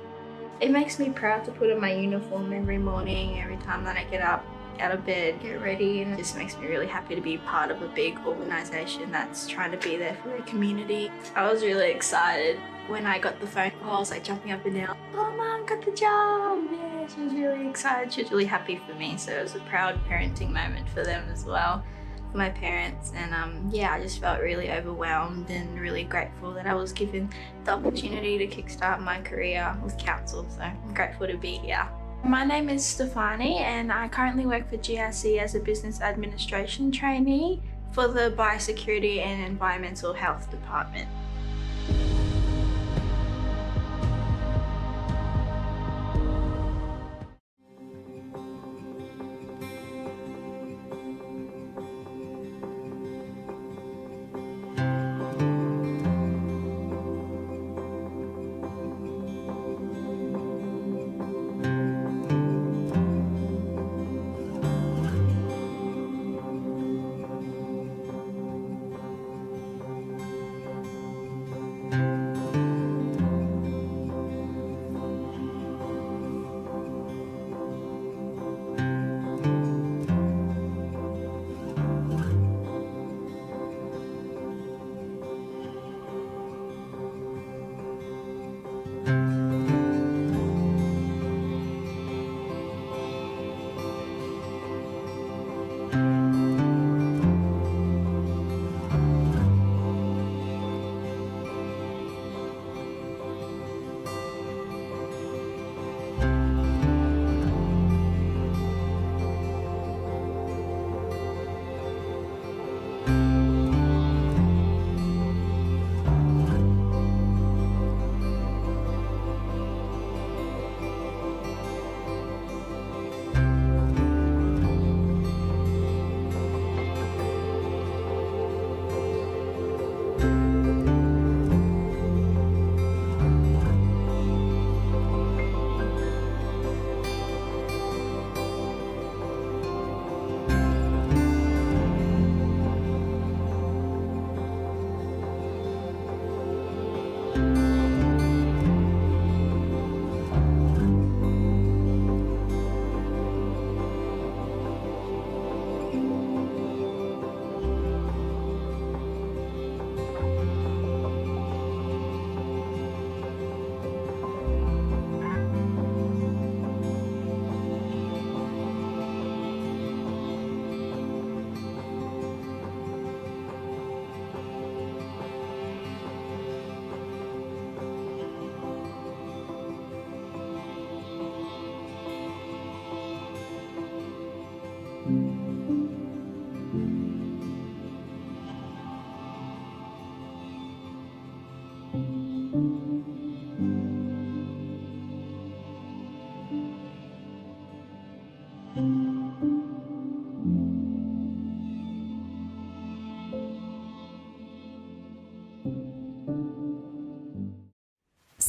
Speaker 16: It makes me proud to put on my uniform every morning, every time that I get up out of bed, get ready, and it just makes me really happy to be part of a big organisation that's trying to be there for their community. I was really excited when I got the phone call. I was like jumping up and down. Oh, Mum, got the job! Yeah, she was really excited. She was really happy for me, so it was a proud parenting moment for them as well, for my parents. And yeah, I just felt really overwhelmed and really grateful that I was given the opportunity to kickstart my career with council. So I'm grateful to be here. My name is Stefani and I currently work for GRC as a business administration trainee for the Biosecurity and Environmental Health Department.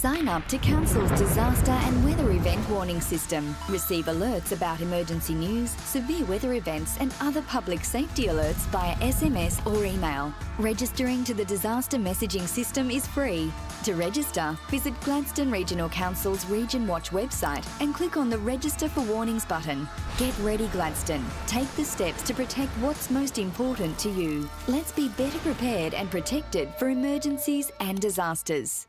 Speaker 17: Sign up to Council's disaster and weather event warning system. Receive alerts about emergency news, severe weather events and other public safety alerts via SMS or email. Registering to the disaster messaging system is free. To register, visit Gladstone Regional Council's Region Watch website and click on the Register for Warnings button. Get ready, Gladstone. Take the steps to protect what's most important to you. Let's be better prepared and protected for emergencies and disasters.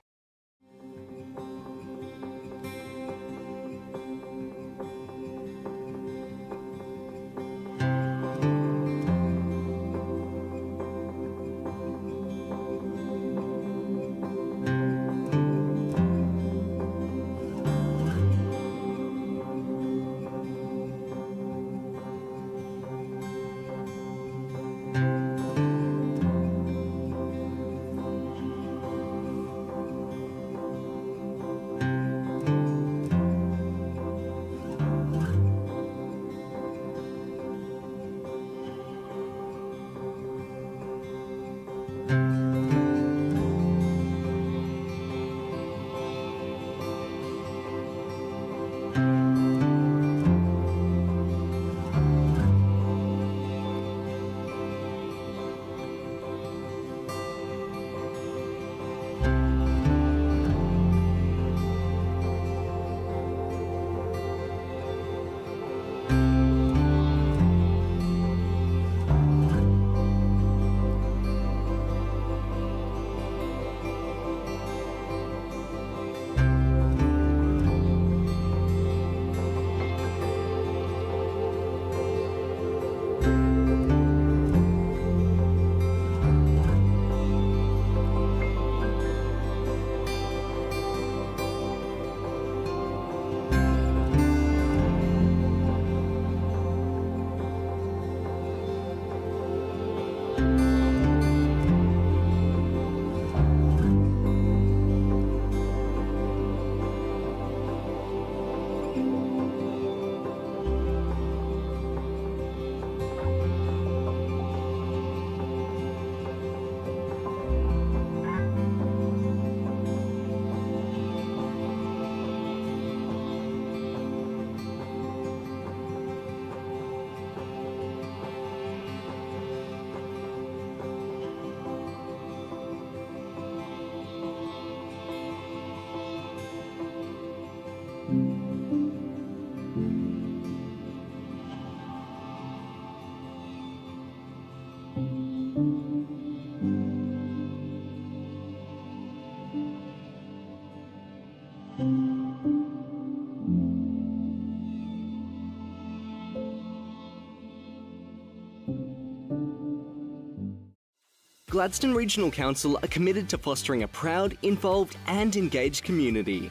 Speaker 18: Gladstone Regional Council are committed to fostering a proud, involved and engaged community.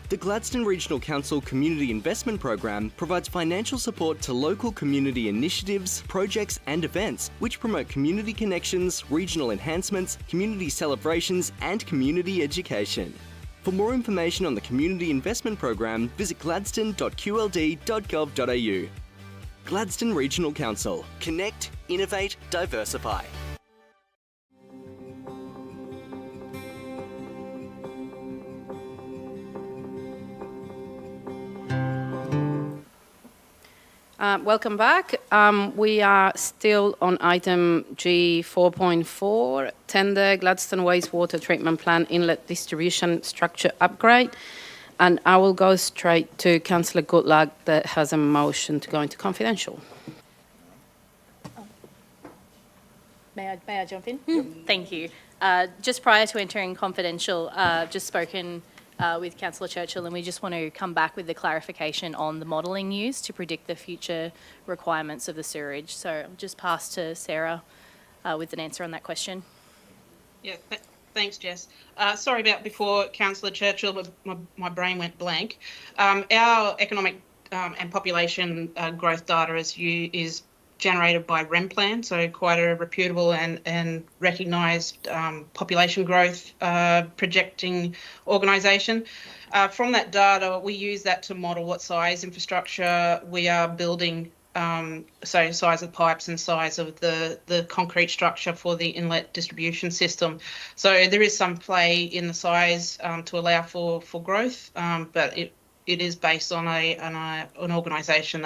Speaker 18: The Gladstone Regional Council Community Investment Program provides financial support to local community initiatives, projects and events which promote community connections, regional enhancements, community celebrations and community education. For more information on the Community Investment Program, visit gladstone.qld.gov.au. Gladstone Regional Council. Connect, innovate, diversify.
Speaker 1: Welcome back. We are still on item G 4.4, tender Gladstone Wastewater Treatment Plant Inlet Distribution Structure Upgrade. And I will go straight to Councillor Goodluck that has a motion to go into confidential.
Speaker 14: May I jump in? Thank you. Just prior to entering confidential, just spoken with Councillor Churchill, and we just want to come back with the clarification on the modelling used to predict the future requirements of the sewerage. So I'll just pass to Sarah with an answer on that question.
Speaker 15: Yeah, thanks, Jess. Sorry about before, Councillor Churchill, but my brain went blank. Our economic and population growth data is generated by REMPlan, so quite a reputable and recognised population growth projecting organisation. From that data, we use that to model what size infrastructure we are building so size of pipes and size of the concrete structure for the inlet distribution system. So there is some play in the size to allow for growth, but it is based on an organisation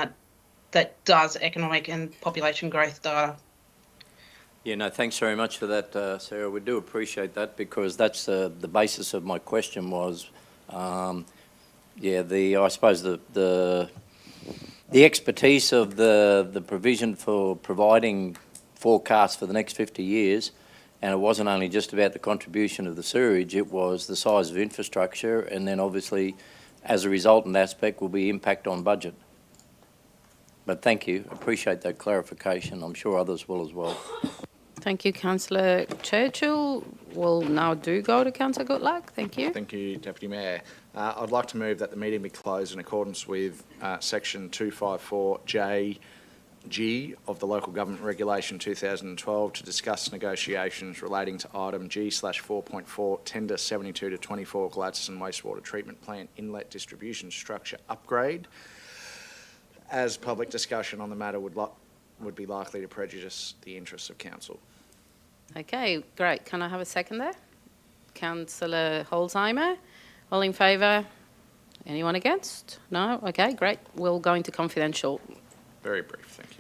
Speaker 15: that does economic and population growth data.
Speaker 2: Yeah, no, thanks very much for that, Sarah. We do appreciate that, because that's the basis of my question was, I suppose the expertise of the provision for providing forecasts for the next 50 years, and it wasn't only just about the contribution of the sewerage, it was the size of infrastructure, and then obviously as a resultant aspect will be impact on budget. But thank you, appreciate that clarification. I'm sure others will as well.
Speaker 1: Thank you, Councillor Churchill. We'll now go to Councillor Goodluck. Thank you.
Speaker 6: Thank you, Deputy Mayor. I'd like to move that the meeting be closed in accordance with Section 254J G of the Local Government Regulation 2012 to discuss negotiations relating to item G/4.4 Tender 72 to 24 Gladstone Wastewater Treatment Plant Inlet Distribution Structure Upgrade, as public discussion on the matter would be likely to prejudice the interests of council.
Speaker 1: Okay, great. Can I have a second there? Councillor Holzheimer. All in favour? Anyone against? No? Okay, great. We'll go into confidential.
Speaker 6: Very brief, thank you.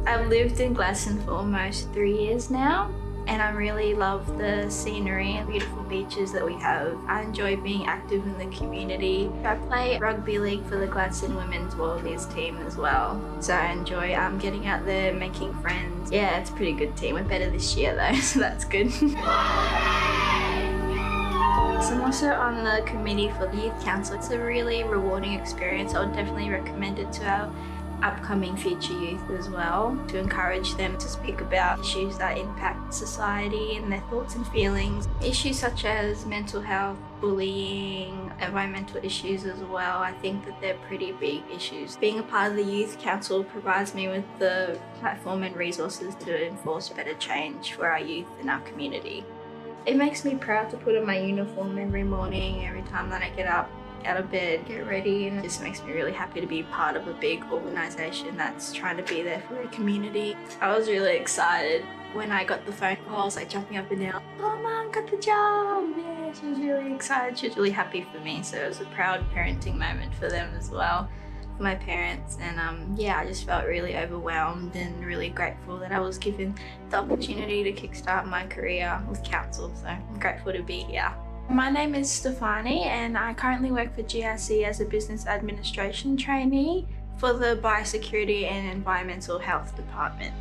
Speaker 16: I've lived in Gladstone for almost 3 years now, and I really love the scenery and beautiful beaches that we have. I enjoy being active in the community. I play rugby league for the Gladstone Women's Wallabies team as well, so I enjoy getting out there, making friends. Yeah, it's a pretty good team. We're better this year though, so that's good. So I'm also on the committee for the Youth Council. It's a really rewarding experience. I would definitely recommend it to our upcoming future youth as well, to encourage them to speak about issues that impact society and their thoughts and feelings. Issues such as mental health, bullying, environmental issues as well. I think that they're pretty big issues. Being a part of the Youth Council provides me with the platform and resources to enforce better change for our youth and our community. It makes me proud to put on my uniform every morning, every time that I get up out of bed, get ready, and it just makes me really happy to be part of a big organisation that's trying to be there for the community. I was really excited when I got the phone call. I was like jumping up and down. Oh, Mum, got the job! Yeah, she was really excited. She was really happy for me, so it was a proud parenting moment for them as well, for my parents. And yeah, I just felt really overwhelmed and really grateful that I was given the opportunity to kickstart my career with council. So I'm grateful to be here. My name is Stefani and I currently work for GRC as a business administration trainee for the Biosecurity and Environmental Health Department.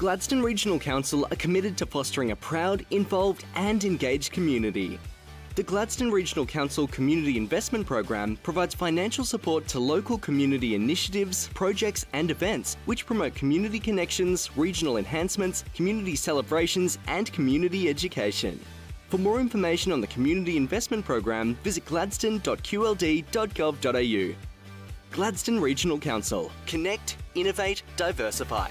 Speaker 18: Gladstone Regional Council are committed to fostering a proud, involved and engaged community. The Gladstone Regional Council Community Investment Program provides financial support to local community initiatives, projects and events which promote community connections, regional enhancements, community celebrations and community education. For more information on the Community Investment Program, visit gladstone.qld.gov.au. Gladstone Regional Council. Connect, innovate, diversify.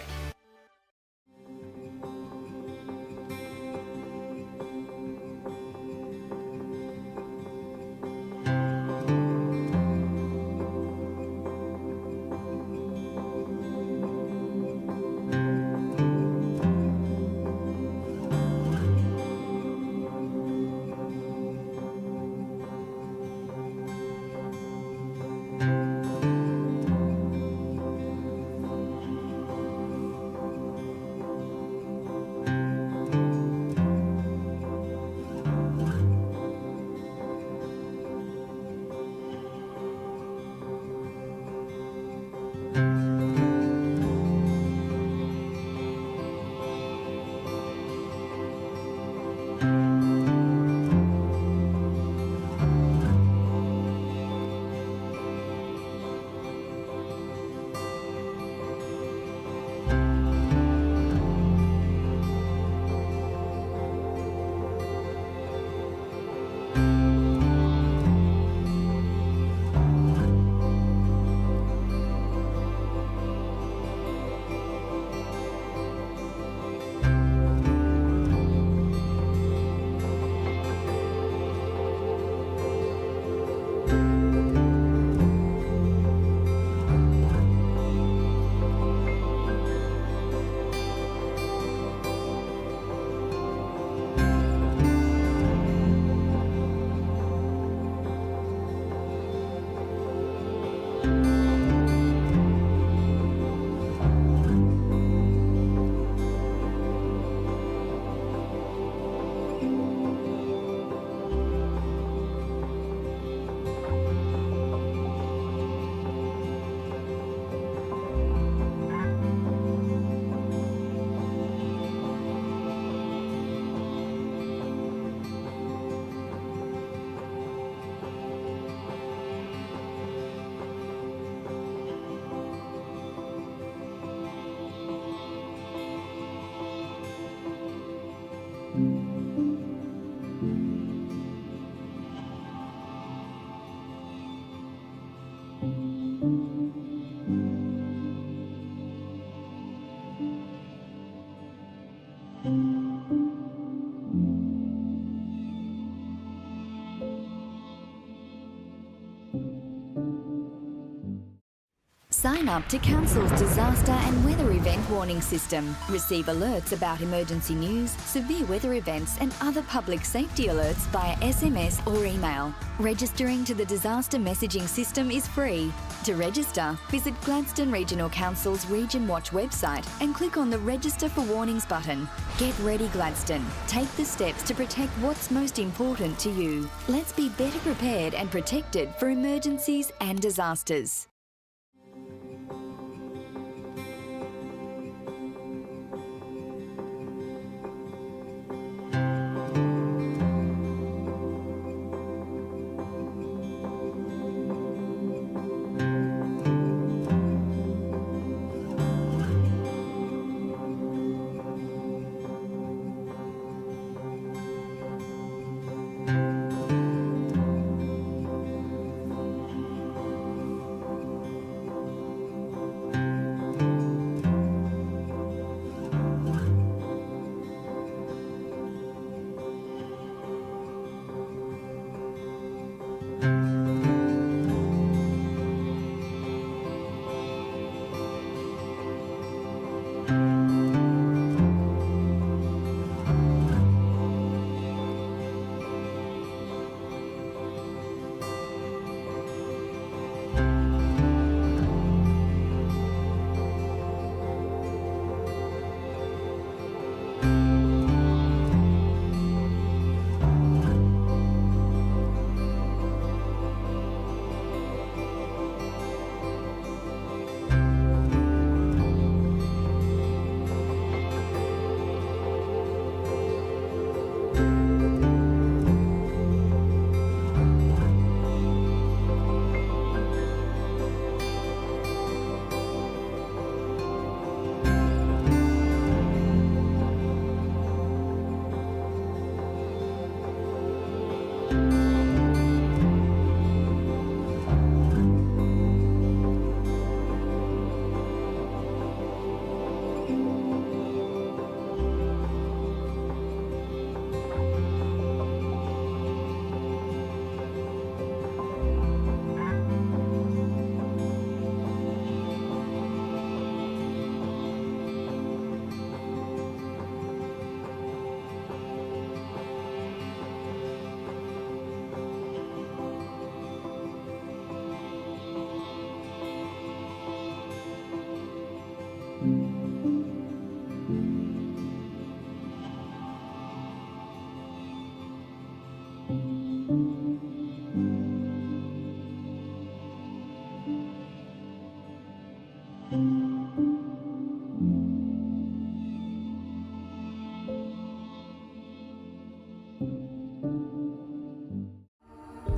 Speaker 17: Sign up to Council's disaster and weather event warning system. Receive alerts about emergency news, severe weather events and other public safety alerts via SMS or email. Registering to the disaster messaging system is free. To register, visit Gladstone Regional Council's Region Watch website and click on the Register for Warnings button. Get ready, Gladstone. Take the steps to protect what's most important to you. Let's be better prepared and protected for emergencies and disasters.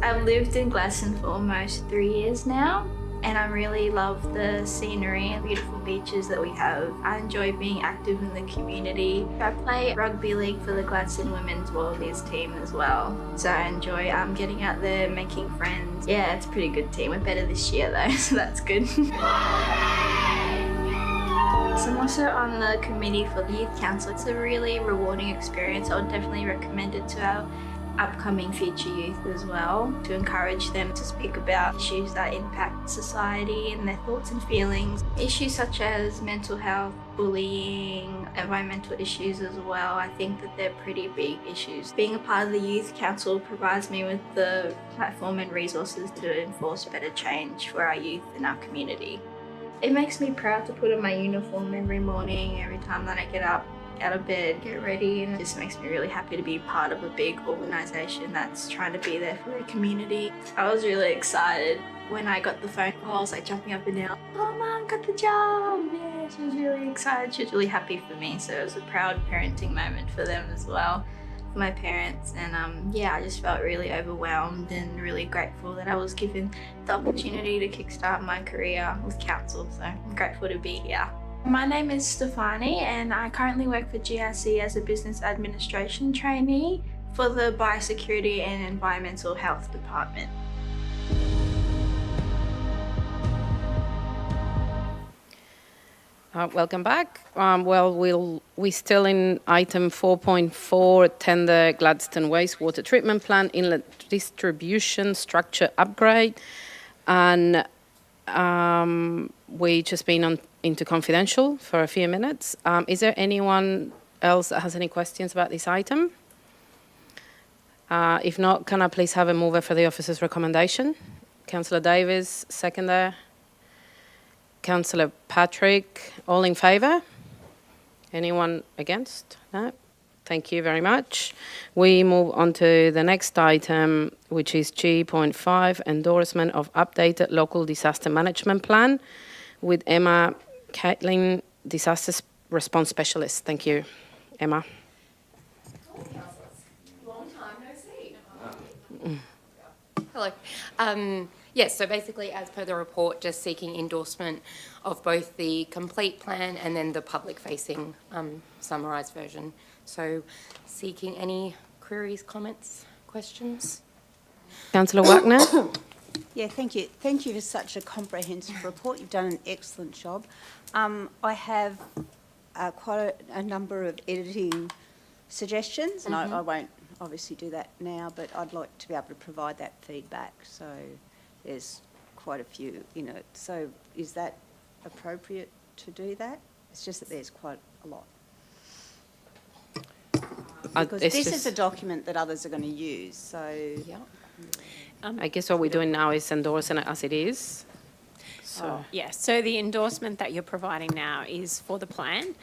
Speaker 16: I've lived in Gladstone for almost 3 years now, and I really love the scenery and beautiful beaches that we have. I enjoy being active in the community. I play rugby league for the Gladstone Women's Wallabies team as well, so I enjoy getting out there, making friends. Yeah, it's a pretty good team. We're better this year though, so that's good. So I'm also on the committee for the Youth Council. It's a really rewarding experience. I would definitely recommend it to our upcoming future youth as well, to encourage them to speak about issues that impact society and their thoughts and feelings. Issues such as mental health, bullying, environmental issues as well. I think that they're pretty big issues. Being a part of the Youth Council provides me with the platform and resources to enforce better change for our youth and our community. It makes me proud to put on my uniform every morning, every time that I get up out of bed, get ready, and it just makes me really happy to be part of a big organisation that's trying to be there for their community. I was really excited when I got the phone call. I was like jumping up and down. Oh, Mum, got the job! Yeah, she was really excited. She was really happy for me, so it was a proud parenting moment for them as well, for my parents. And yeah, I just felt really overwhelmed and really grateful that I was given the opportunity to kickstart my career with council. So I'm grateful to be here. My name is Stefani and I currently work for GRC as a business administration trainee for the Biosecurity and Environmental Health Department.
Speaker 1: Welcome back. We're still in item 4.4, tender Gladstone Wastewater Treatment Plant Inlet Distribution Structure Upgrade. And we just been into confidential for a few minutes. Is there anyone else that has any questions about this item? If not, can I please have a mover for the officer's recommendation? Councillor Davis, seconder. Councillor Patrick, all in favour? Anyone against? No? Thank you very much. We move on to the next item, which is G.5, endorsement of updated local disaster management plan with Emma Caitlin, disaster response specialist. Thank you, Emma.
Speaker 19: Long time no see. Hello. Yes, so basically, as per the report, just seeking endorsement of both the complete plan and then the public-facing summarised version. So seeking any queries, comments, questions?
Speaker 1: Councillor Wagner.
Speaker 9: Yeah, thank you. Thank you for such a comprehensive report. You've done an excellent job. I have quite a number of editing suggestions, and I won't obviously do that now, but I'd like to be able to provide that feedback. So there's quite a few in it. So is that appropriate to do that? It's just that there's quite a lot. Because this is a document that others are going to use, so... Yeah.
Speaker 1: I guess what we're doing now is endorsing it as it is. So
Speaker 3: Yes, so the endorsement that you're providing now is for the plan.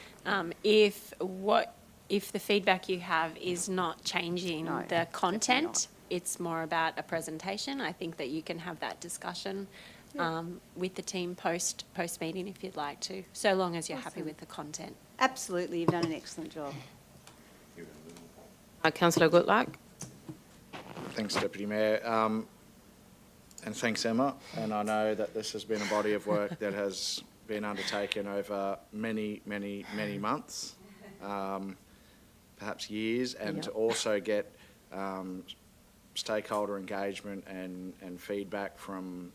Speaker 3: If the feedback you have is not changing the content, it's more about a presentation. I think that you can have that discussion with the team post meeting if you'd like to, so long as you're happy with the content.
Speaker 9: Absolutely, you've done an excellent job.
Speaker 1: Councillor Goodluck.
Speaker 6: Thanks, Deputy Mayor. And thanks, Emma. And I know that this has been a body of work that has been undertaken over many, many, many months, perhaps years, and to also get stakeholder engagement and feedback from,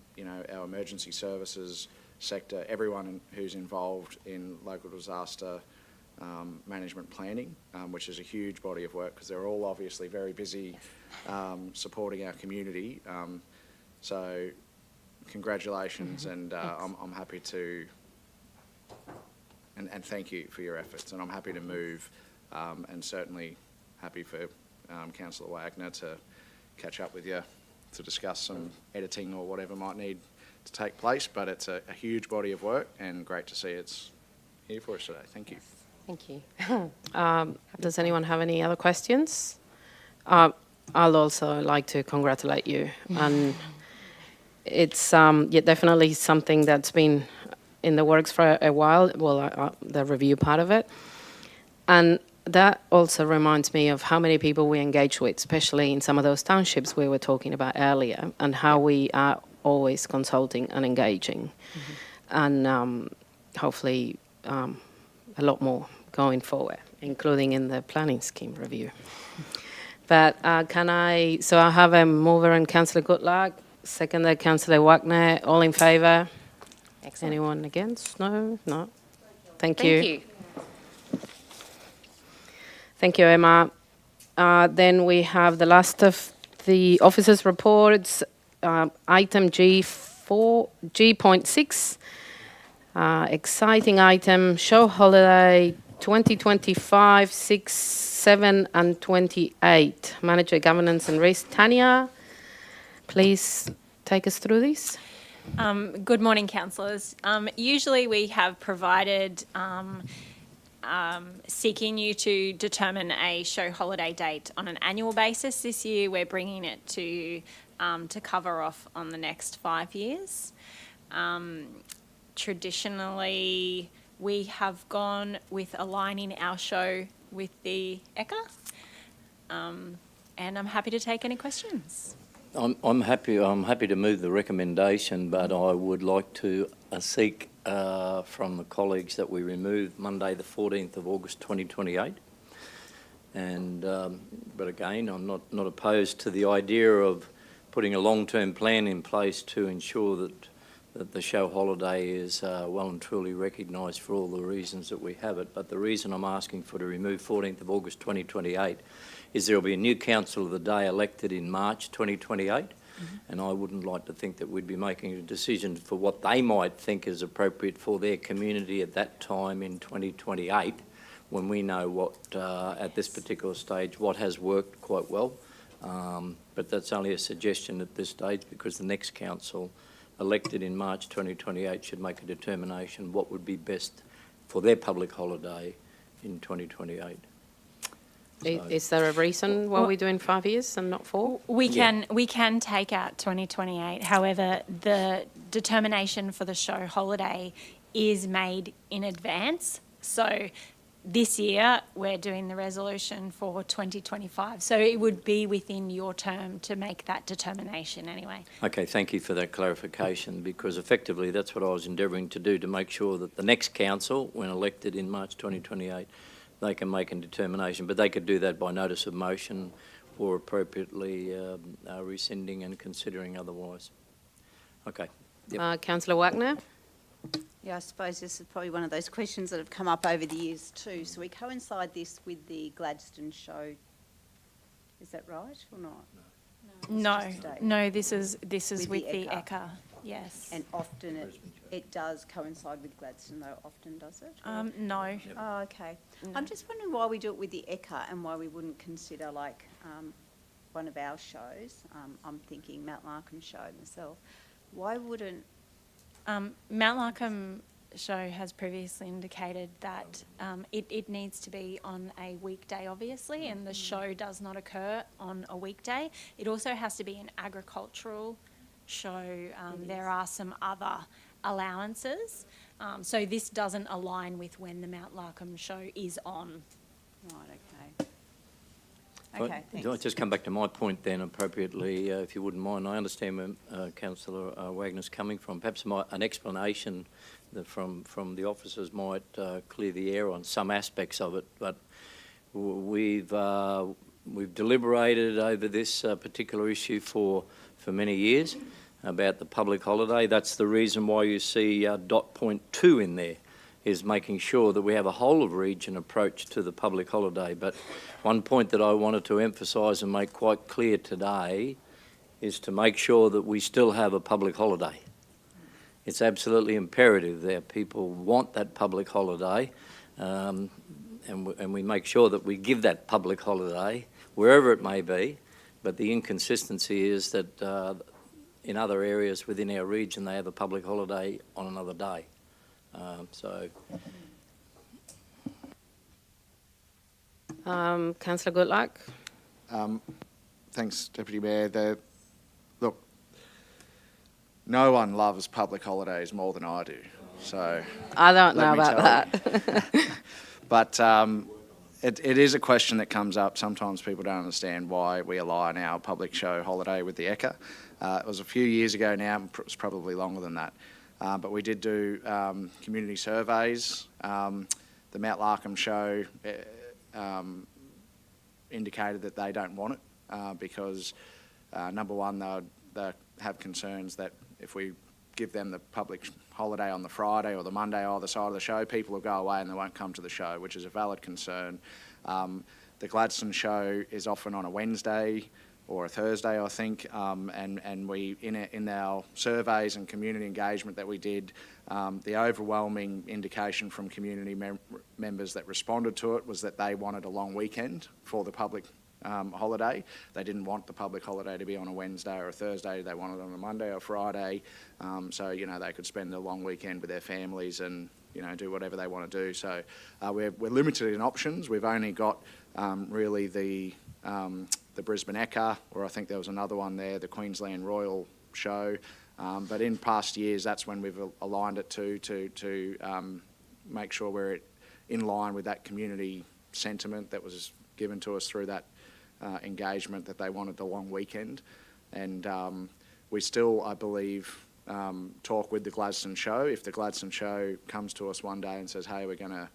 Speaker 6: our emergency services sector, everyone who's involved in local disaster management planning, which is a huge body of work because they're all obviously very busy supporting our community. So congratulations, and I'm happy to, and thank you for your efforts, and I'm happy to move, and certainly happy for Councillor Wagner to catch up with you to discuss some editing or whatever might need to take place, but it's a huge body of work and great to see it's here for us today. Thank you.
Speaker 19: Thank you.
Speaker 1: Does anyone have any other questions? I'll also like to congratulate you. And it's definitely something that's been in the works for a while, the review part of it. And that also reminds me of how many people we engage with, especially in some of those townships we were talking about earlier, and how we are always consulting and engaging. And hopefully a lot more going forward, including in the planning scheme review. But so I have a mover and Councillor Goodluck, seconder Councillor Wagner, all in favour?
Speaker 19: Excellent.
Speaker 1: Anyone against? No? No. Thank you.
Speaker 19: Thank you.
Speaker 1: Thank you, Emma. Then we have the last of the officers' reports, item G.6, exciting item, show holiday 2025, 6, 7 and 28. Manager Governance and Risk. Tanya, please take us through this.
Speaker 3: Good morning, councillors. Usually we have provided seeking you to determine a show holiday date on an annual basis. This year we're bringing it to cover off on the next 5 years. Traditionally, we have gone with aligning our show with the ECA, and I'm happy to take any questions.
Speaker 2: I'm happy to move the recommendation, but I would like to seek from the colleagues that we remove Monday the 14th of August 2028. And but again, I'm not opposed to the idea of putting a long-term plan in place to ensure that the show holiday is well and truly recognised for all the reasons that we have it. But the reason I'm asking for to remove 14th of August 2028 is there will be a new council of the day elected in March 2028, and I wouldn't like to think that we'd be making a decision for what they might think is appropriate for their community at that time in 2028, when we know what, at this particular stage, what has worked quite well. But that's only a suggestion at this stage, because the next council elected in March 2028 should make a determination what would be best for their public holiday in 2028.
Speaker 1: Is there a reason why we're doing 5 years and not 4?
Speaker 4: We can take out 2028. However, the determination for the show holiday is made in advance. So this year we're doing the resolution for 2025. So it would be within your term to make that determination anyway.
Speaker 2: Okay, thank you for that clarification, because effectively that's what I was endeavouring to do, to make sure that the next council, when elected in March 2028, they can make a determination, but they could do that by notice of motion or appropriately rescinding and considering otherwise. Okay. Yep.
Speaker 1: Councillor Wagner?
Speaker 9: Yeah, I suppose this is probably one of those questions that have come up over the years too. So we coincide this with the Gladstone show. Is that right or not?
Speaker 4: No, this is with the ECA. Yes.
Speaker 9: And often it does coincide with Gladstone, though. Often does it?
Speaker 4: No.
Speaker 9: Oh, okay. No. I'm just wondering why we do it with the ECA and why we wouldn't consider like one of our shows. I'm thinking Mount Larkham show myself. Why wouldn't
Speaker 4: Mount Larkham show has previously indicated that it needs to be on a weekday, obviously, and the show does not occur on a weekday. It also has to be an agricultural show. There are some other allowances. So this doesn't align with when the Mount Larkham show is on.
Speaker 9: Right, okay. Okay, thanks.
Speaker 2: I'll just come back to my point then appropriately, if you wouldn't mind. I understand where Councillor Wagner's coming from. Perhaps an explanation that from the officers might clear the air on some aspects of it, but we've deliberated over this particular issue for many years about the public holiday. That's the reason why you see dot point 2 in there, is making sure that we have a whole of region approach to the public holiday. But one point that I wanted to emphasise and make quite clear today is to make sure that we still have a public holiday. It's absolutely imperative that people want that public holiday, and we make sure that we give that public holiday wherever it may be. But the inconsistency is that in other areas within our region, they have a public holiday on another day.
Speaker 1: Councillor Goodluck?
Speaker 6: Thanks, Deputy Mayor. Look, no one loves public holidays more than I do. So
Speaker 1: I don't know about that.
Speaker 6: But it is a question that comes up. Sometimes people don't understand why we align our public show holiday with the ECA. It was a few years ago now, it was probably longer than that. But we did do community surveys. The Mount Larkham show indicated that they don't want it because, number one, they have concerns that if we give them the public holiday on the Friday or the Monday either side of the show, people will go away and they won't come to the show, which is a valid concern. The Gladstone show is often on a Wednesday or a Thursday, I think, and we, in our surveys and community engagement that we did, the overwhelming indication from community members that responded to it was that they wanted a long weekend for the public holiday. They didn't want the public holiday to be on a Wednesday or a Thursday. They wanted it on a Monday or Friday, so, you know, they could spend a long weekend with their families and, you know, do whatever they want to do. So we're limited in options. We've only got really the Brisbane ECA, or I think there was another one there, the Queensland Royal show. But in past years, that's when we've aligned it to make sure we're in line with that community sentiment that was given to us through that engagement, that they wanted the long weekend. And we still, I believe, talk with the Gladstone Show. If the Gladstone Show comes to us one day and says, hey, we're going to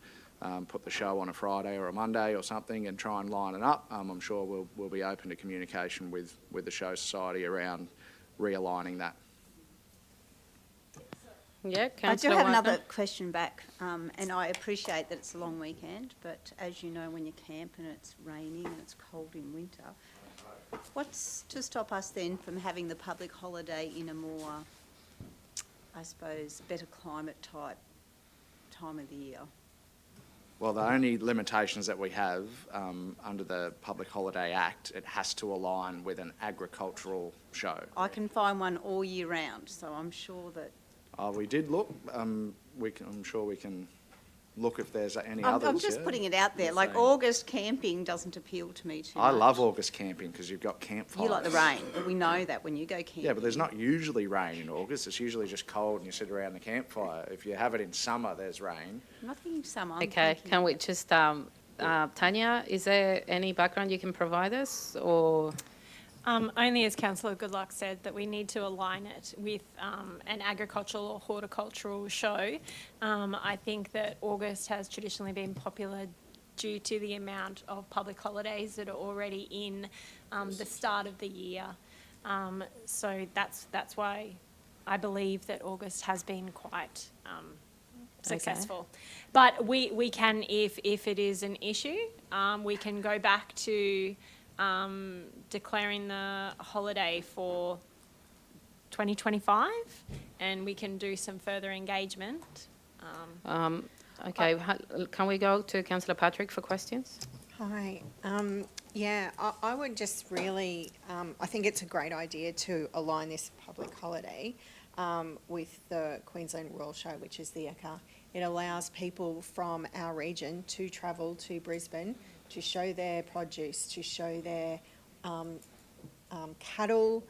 Speaker 6: put the show on a Friday or a Monday or something and try and line it up, I'm sure we'll be open to communication with the Show Society around realigning that.
Speaker 1: Yeah,
Speaker 9: I do
Speaker 1: Councillor
Speaker 9: have
Speaker 1: Wagner.
Speaker 9: another question back, and I appreciate that it's a long weekend, but as you know, when you camp and it's raining and it's cold in winter, what's to stop us then from having the public holiday in a more, I suppose, better climate type time of the year?
Speaker 6: Well, the only limitations that we have under the Public Holiday Act, it has to align with an agricultural show.
Speaker 9: I can find one all year round, so I'm sure that...
Speaker 6: We did look. I'm sure we can look if there's any others.
Speaker 9: I'm just putting it out there. Like, August camping doesn't appeal to me too much.
Speaker 6: I love August camping because you've got campfires.
Speaker 9: You like the rain, but we know that when you go camping.
Speaker 6: Yeah, but there's not usually rain in August. It's usually just cold and you sit around the campfire. If you have it in summer, there's rain.
Speaker 9: I'm not thinking summer. I'm
Speaker 1: Okay,
Speaker 9: thinking-
Speaker 1: can we just, Tanya, is there any background you can provide us, or?
Speaker 3: Only as Councillor Goodluck said, that we need to align it with an agricultural or horticultural show. I think that August has traditionally been popular due to the amount of public holidays that are already in the start of the year. So that's why I believe that August has been quite successful. But we can, if it is an issue, we can go back to declaring the holiday for 2025, and we can do some further engagement.
Speaker 1: Okay, can we go to Councillor Patrick for questions?
Speaker 10: Hi. Yeah, I would just really, I think it's a great idea to align this public holiday with the Queensland Royal Show, which is the ECA. It allows people from our region to travel to Brisbane to show their produce, to show their cattle,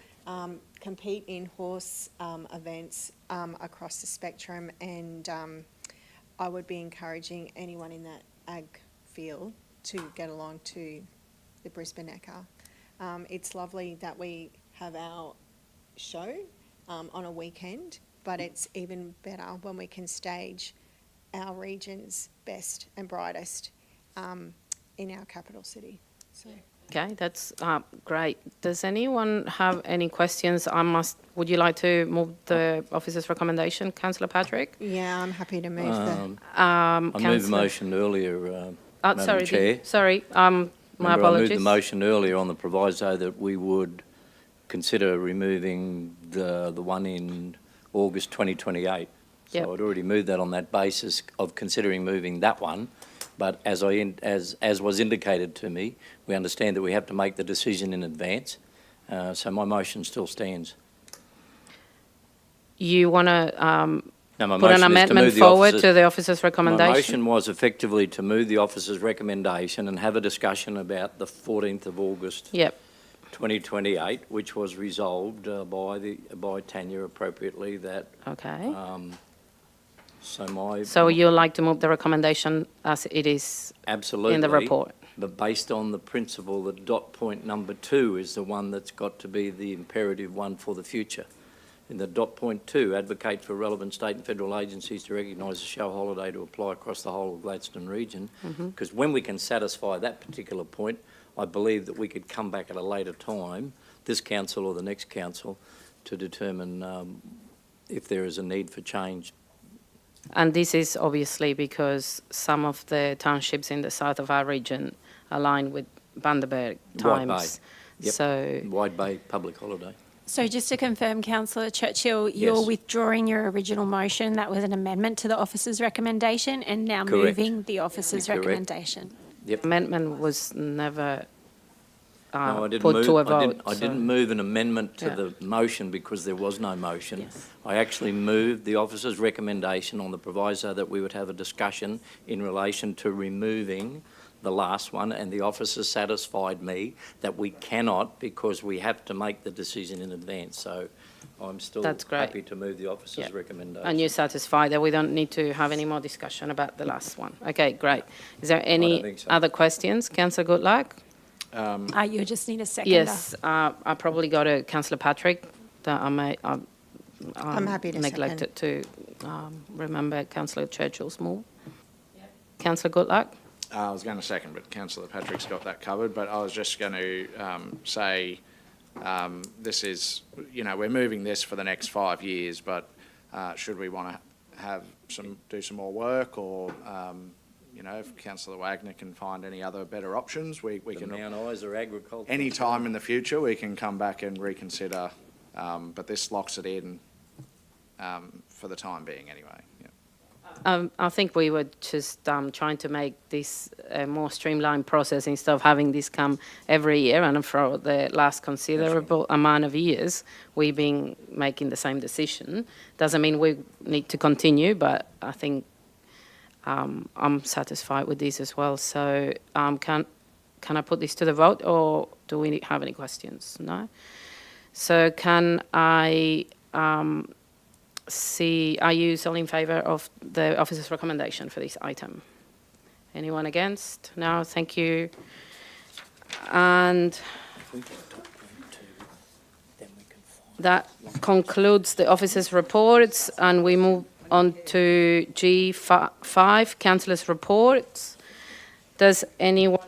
Speaker 10: compete in horse events across the spectrum, and I would be encouraging anyone in that ag field to get along to the Brisbane ECA. It's lovely that we have our show on a weekend, but it's even better when we can stage our region's best and brightest in our capital city. So.
Speaker 1: Okay, that's great. Does anyone have any questions? Would you like to move the officer's recommendation, Councillor Patrick?
Speaker 10: Yeah, I'm happy to move
Speaker 2: I moved the motion earlier, Madam Chair.
Speaker 1: Sorry, my
Speaker 2: Remember,
Speaker 1: apologies.
Speaker 2: I moved the motion earlier on the proviso that we would consider removing the one in August 2028.
Speaker 1: Yep.
Speaker 2: So I'd already moved that on that basis of considering moving that one. But as was indicated to me, we understand that we have to make the decision in advance. So my motion still stands.
Speaker 1: You want to
Speaker 2: No, my
Speaker 1: put an
Speaker 2: motion is to
Speaker 1: amendment
Speaker 2: move the
Speaker 1: forward
Speaker 2: officers-
Speaker 1: to the officer's recommendation?
Speaker 2: My motion was effectively to move the officer's recommendation and have a discussion about the 14th of August
Speaker 1: Yep.
Speaker 2: 2028, which was resolved by Tanya appropriately that.
Speaker 1: Okay.
Speaker 2: So
Speaker 1: you'd like to move the recommendation as it is
Speaker 2: absolutely
Speaker 1: in the report?
Speaker 2: But based on the principle that dot point number 2 is the one that's got to be the imperative one for the future. In the dot point 2, advocate for relevant state and federal agencies to recognise a show holiday to apply across the whole of Gladstone region. Because when we can satisfy that particular point, I believe that we could come back at a later time, this council or the next council, to determine if there is a need for change.
Speaker 1: And this is obviously because some of the townships in the south of our region align with Bundaberg
Speaker 2: White Bay.
Speaker 1: times.
Speaker 2: Yep.
Speaker 1: So,
Speaker 2: Wide Bay public holiday.
Speaker 3: So just to confirm, Councillor Churchill, you're
Speaker 2: Yes.
Speaker 3: withdrawing your original motion. That was an amendment to the officer's recommendation, and now
Speaker 2: Correct.
Speaker 3: moving the officer's
Speaker 2: Correct.
Speaker 3: recommendation.
Speaker 2: Yep.
Speaker 1: amendment was never
Speaker 2: No, I didn't
Speaker 1: put
Speaker 2: move,
Speaker 1: to a
Speaker 2: I
Speaker 1: vote.
Speaker 2: didn't, I didn't move an amendment to
Speaker 1: Yeah.
Speaker 2: the motion because there was no motion.
Speaker 1: Yes.
Speaker 2: I actually moved the officer's recommendation on the proviso that we would have a discussion in relation to removing the last one, and the officer satisfied me that we cannot because we have to make the decision in advance. So I'm still
Speaker 1: That's great.
Speaker 2: happy to move the officer's
Speaker 1: Yeah.
Speaker 2: recommendation.
Speaker 1: And you're satisfied that we don't need to have any more discussion about the last one? Okay, great. Is there
Speaker 2: don't
Speaker 1: any
Speaker 2: think so.
Speaker 1: other questions? Councillor Goodluck?
Speaker 3: You just need a seconder.
Speaker 1: Yes, I probably go to Councillor Patrick. That
Speaker 10: I'm happy to
Speaker 1: neglected to remember Councillor Churchill's more. Councillor Goodluck.
Speaker 6: I was going to second, but Councillor Patrick's got that covered. But I was just going to say this is, we're moving this for the next 5 years, but should we want to do some more work, or if Councillor Wagner can find any other better options, we can.
Speaker 2: Mount Isa agriculture.
Speaker 6: Any time in the future, we can come back and reconsider. But this locks it in for the time being, anyway. Yeah.
Speaker 1: I think we were just trying to make this a more streamlined process instead of having this come every year. And for the last considerable amount of years, we've been making the same decision. Doesn't mean we need to continue, but I think I'm satisfied with this as well. So can I put this to the vote, or do we have any questions? No? So can I see, are you all in favour of the officer's recommendation for this item? Anyone against? No, thank you. And that concludes the officer's reports, and we move on to G5, councillors' reports. Does anyone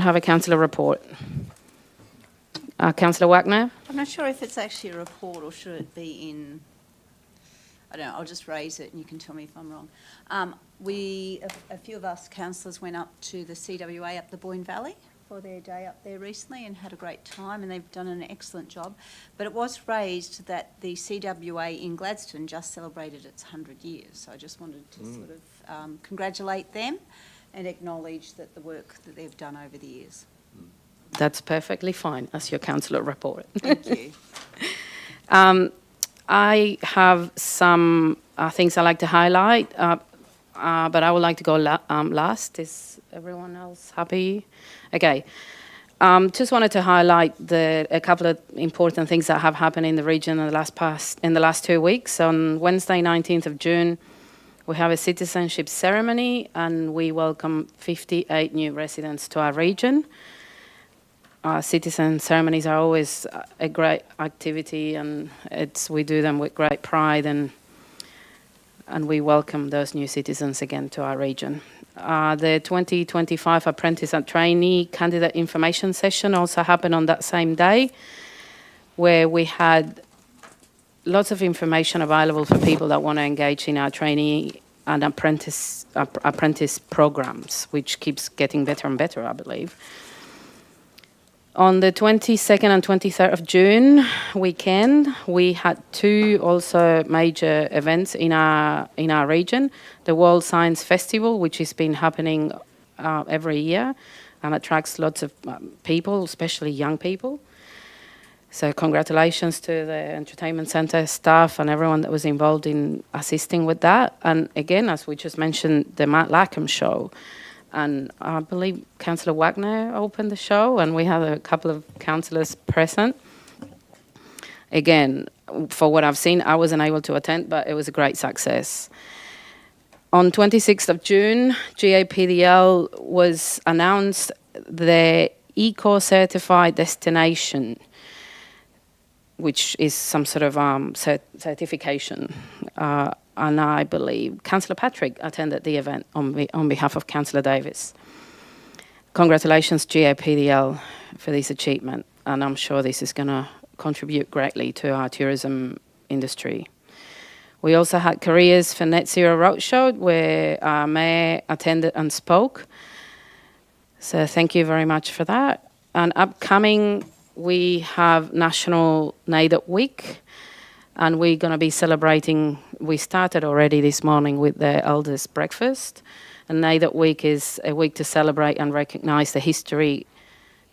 Speaker 1: have a councillor report? Councillor Wagner?
Speaker 9: I'm not sure if it's actually a report or should it be in, I don't know, I'll just raise it and you can tell me if I'm wrong. A few of us councillors went up to the CWA up the Blain Valley for their day up there recently and had a great time, and they've done an excellent job. But it was raised that the CWA in Gladstone just celebrated its 100 years. So I just wanted to sort of congratulate them and acknowledge that the work that they've done over the years.
Speaker 1: That's perfectly fine as your councillor report.
Speaker 9: Thank you.
Speaker 1: I have some things I'd like to highlight, but I would like to go last. Is everyone else happy? Okay. Just wanted to highlight a couple of important things that have happened in the region in the last 2 weeks. On Wednesday, 19th of June, we have a citizenship ceremony, and we welcome 58 new residents to our region. Citizen ceremonies are always a great activity, and we do them with great pride, and we welcome those new citizens again to our region. The 2025 apprentice and trainee candidate information session also happened on that same day, where we had lots of information available for people that want to engage in our trainee and apprentice programs, which keeps getting better and better, I believe. On the 22nd and 23rd of June weekend, we had two also major events in our region. The World Science Festival, which has been happening every year and attracts lots of people, especially young people. So congratulations to the Entertainment Centre staff and everyone that was involved in assisting with that. And again, as we just mentioned, the Matt Lackham show. And I believe Councillor Wagner opened the show, and we had a couple of councillors present. Again, for what I've seen, I wasn't able to attend, but it was a great success. On 26th of June, GAPDL was announced the eco-certified destination, which is some sort of certification. And I believe Councillor Patrick attended the event on behalf of Councillor Davis. Congratulations, GAPDL, for this achievement, and I'm sure this is going to contribute greatly to our tourism industry. We also had Careers for Net Zero Roadshow, where our Mayor attended and spoke. So thank you very much for that. And upcoming, we have National NAIDOC Week, and we're going to be celebrating. We started already this morning with the Elders Breakfast. And NAIDOC Week is a week to celebrate and recognise the history,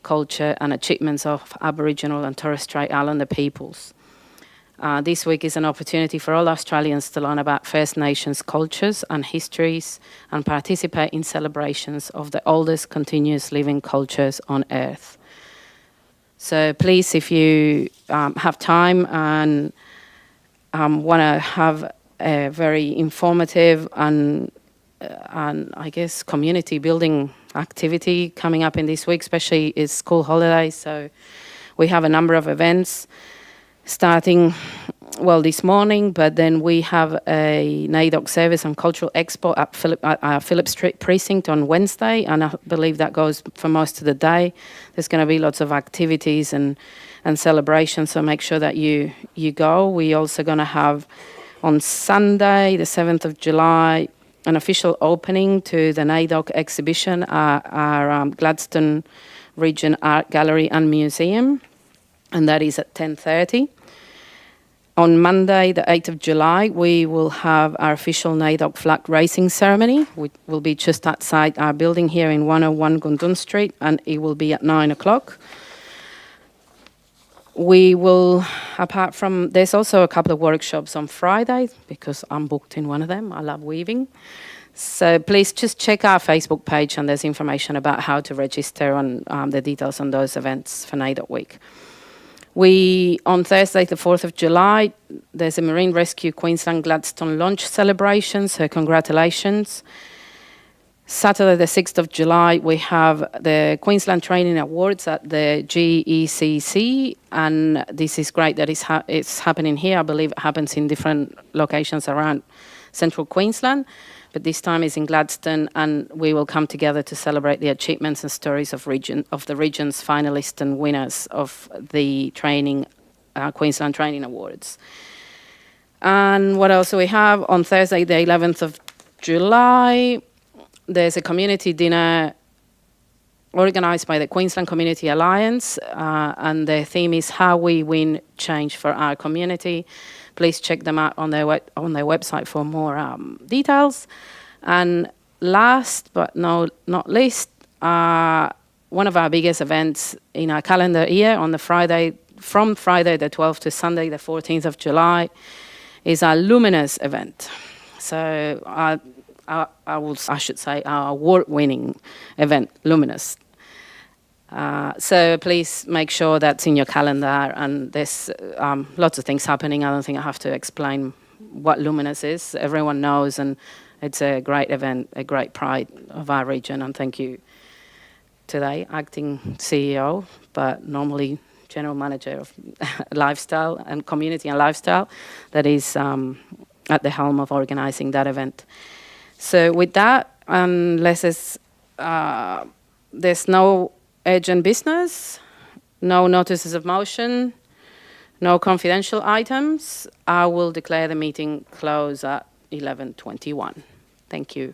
Speaker 1: culture and achievements of Aboriginal and Torres Strait Islander peoples. This week is an opportunity for all Australians to learn about First Nations cultures and histories and participate in celebrations of the oldest continuous living cultures on Earth. So please, if you have time and want to have a very informative and I guess community building activity coming up in this week, especially is school holidays. So we have a number of events starting, well, this morning, but then we have a NAIDOC Service and Cultural Expo at Phillip Street Precinct on Wednesday, and I believe that goes for most of the day. There's going to be lots of activities and celebrations, so make sure that you go. We're also going to have on Sunday, the 7th of July, an official opening to the NAIDOC exhibition at our Gladstone Region Art Gallery and Museum, and that is at 10:30. On Monday, the 8th of July, we will have our official NAIDOC flag raising ceremony, which will be just outside our building here in 101 Gundun Street, and it will be at 9 o'clock. We will, apart from, there's also a couple of workshops on Friday, because I'm booked in one of them. I love weaving. So please just check our Facebook page, and there's information about how to register on the details on those events for NAIDOC Week. On Thursday, the 4th of July, there's a Marine Rescue Queensland Gladstone launch celebration, so congratulations. Saturday, the 6th of July, we have the Queensland Training Awards at the GECC, and this is great that it's happening here. I believe it happens in different locations around central Queensland, but this time is in Gladstone, and we will come together to celebrate the achievements and stories of the region's finalists and winners of the Queensland Training Awards. And what else do we have? On Thursday, the 11th of July, there's a community dinner organised by the Queensland Community Alliance, and the theme is How We Win Change for Our Community. Please check them out on their website for more details. And last but not least, one of our biggest events in our calendar year from Friday the 12th to Sunday the 14th of July is our Luminous event. So I should say our award-winning event, Luminous. So please make sure that's in your calendar, and there's lots of things happening. I don't think I have to explain what Luminous is. Everyone knows, and it's a great event, a great pride of our region, and thank you today, Acting CEO, but normally General Manager of Lifestyle and Community and Lifestyle, that is at the helm of organising that event. So with that, unless there's no urgent business, no notices of motion, no confidential items, I will declare the meeting closed at 11:21. Thank you.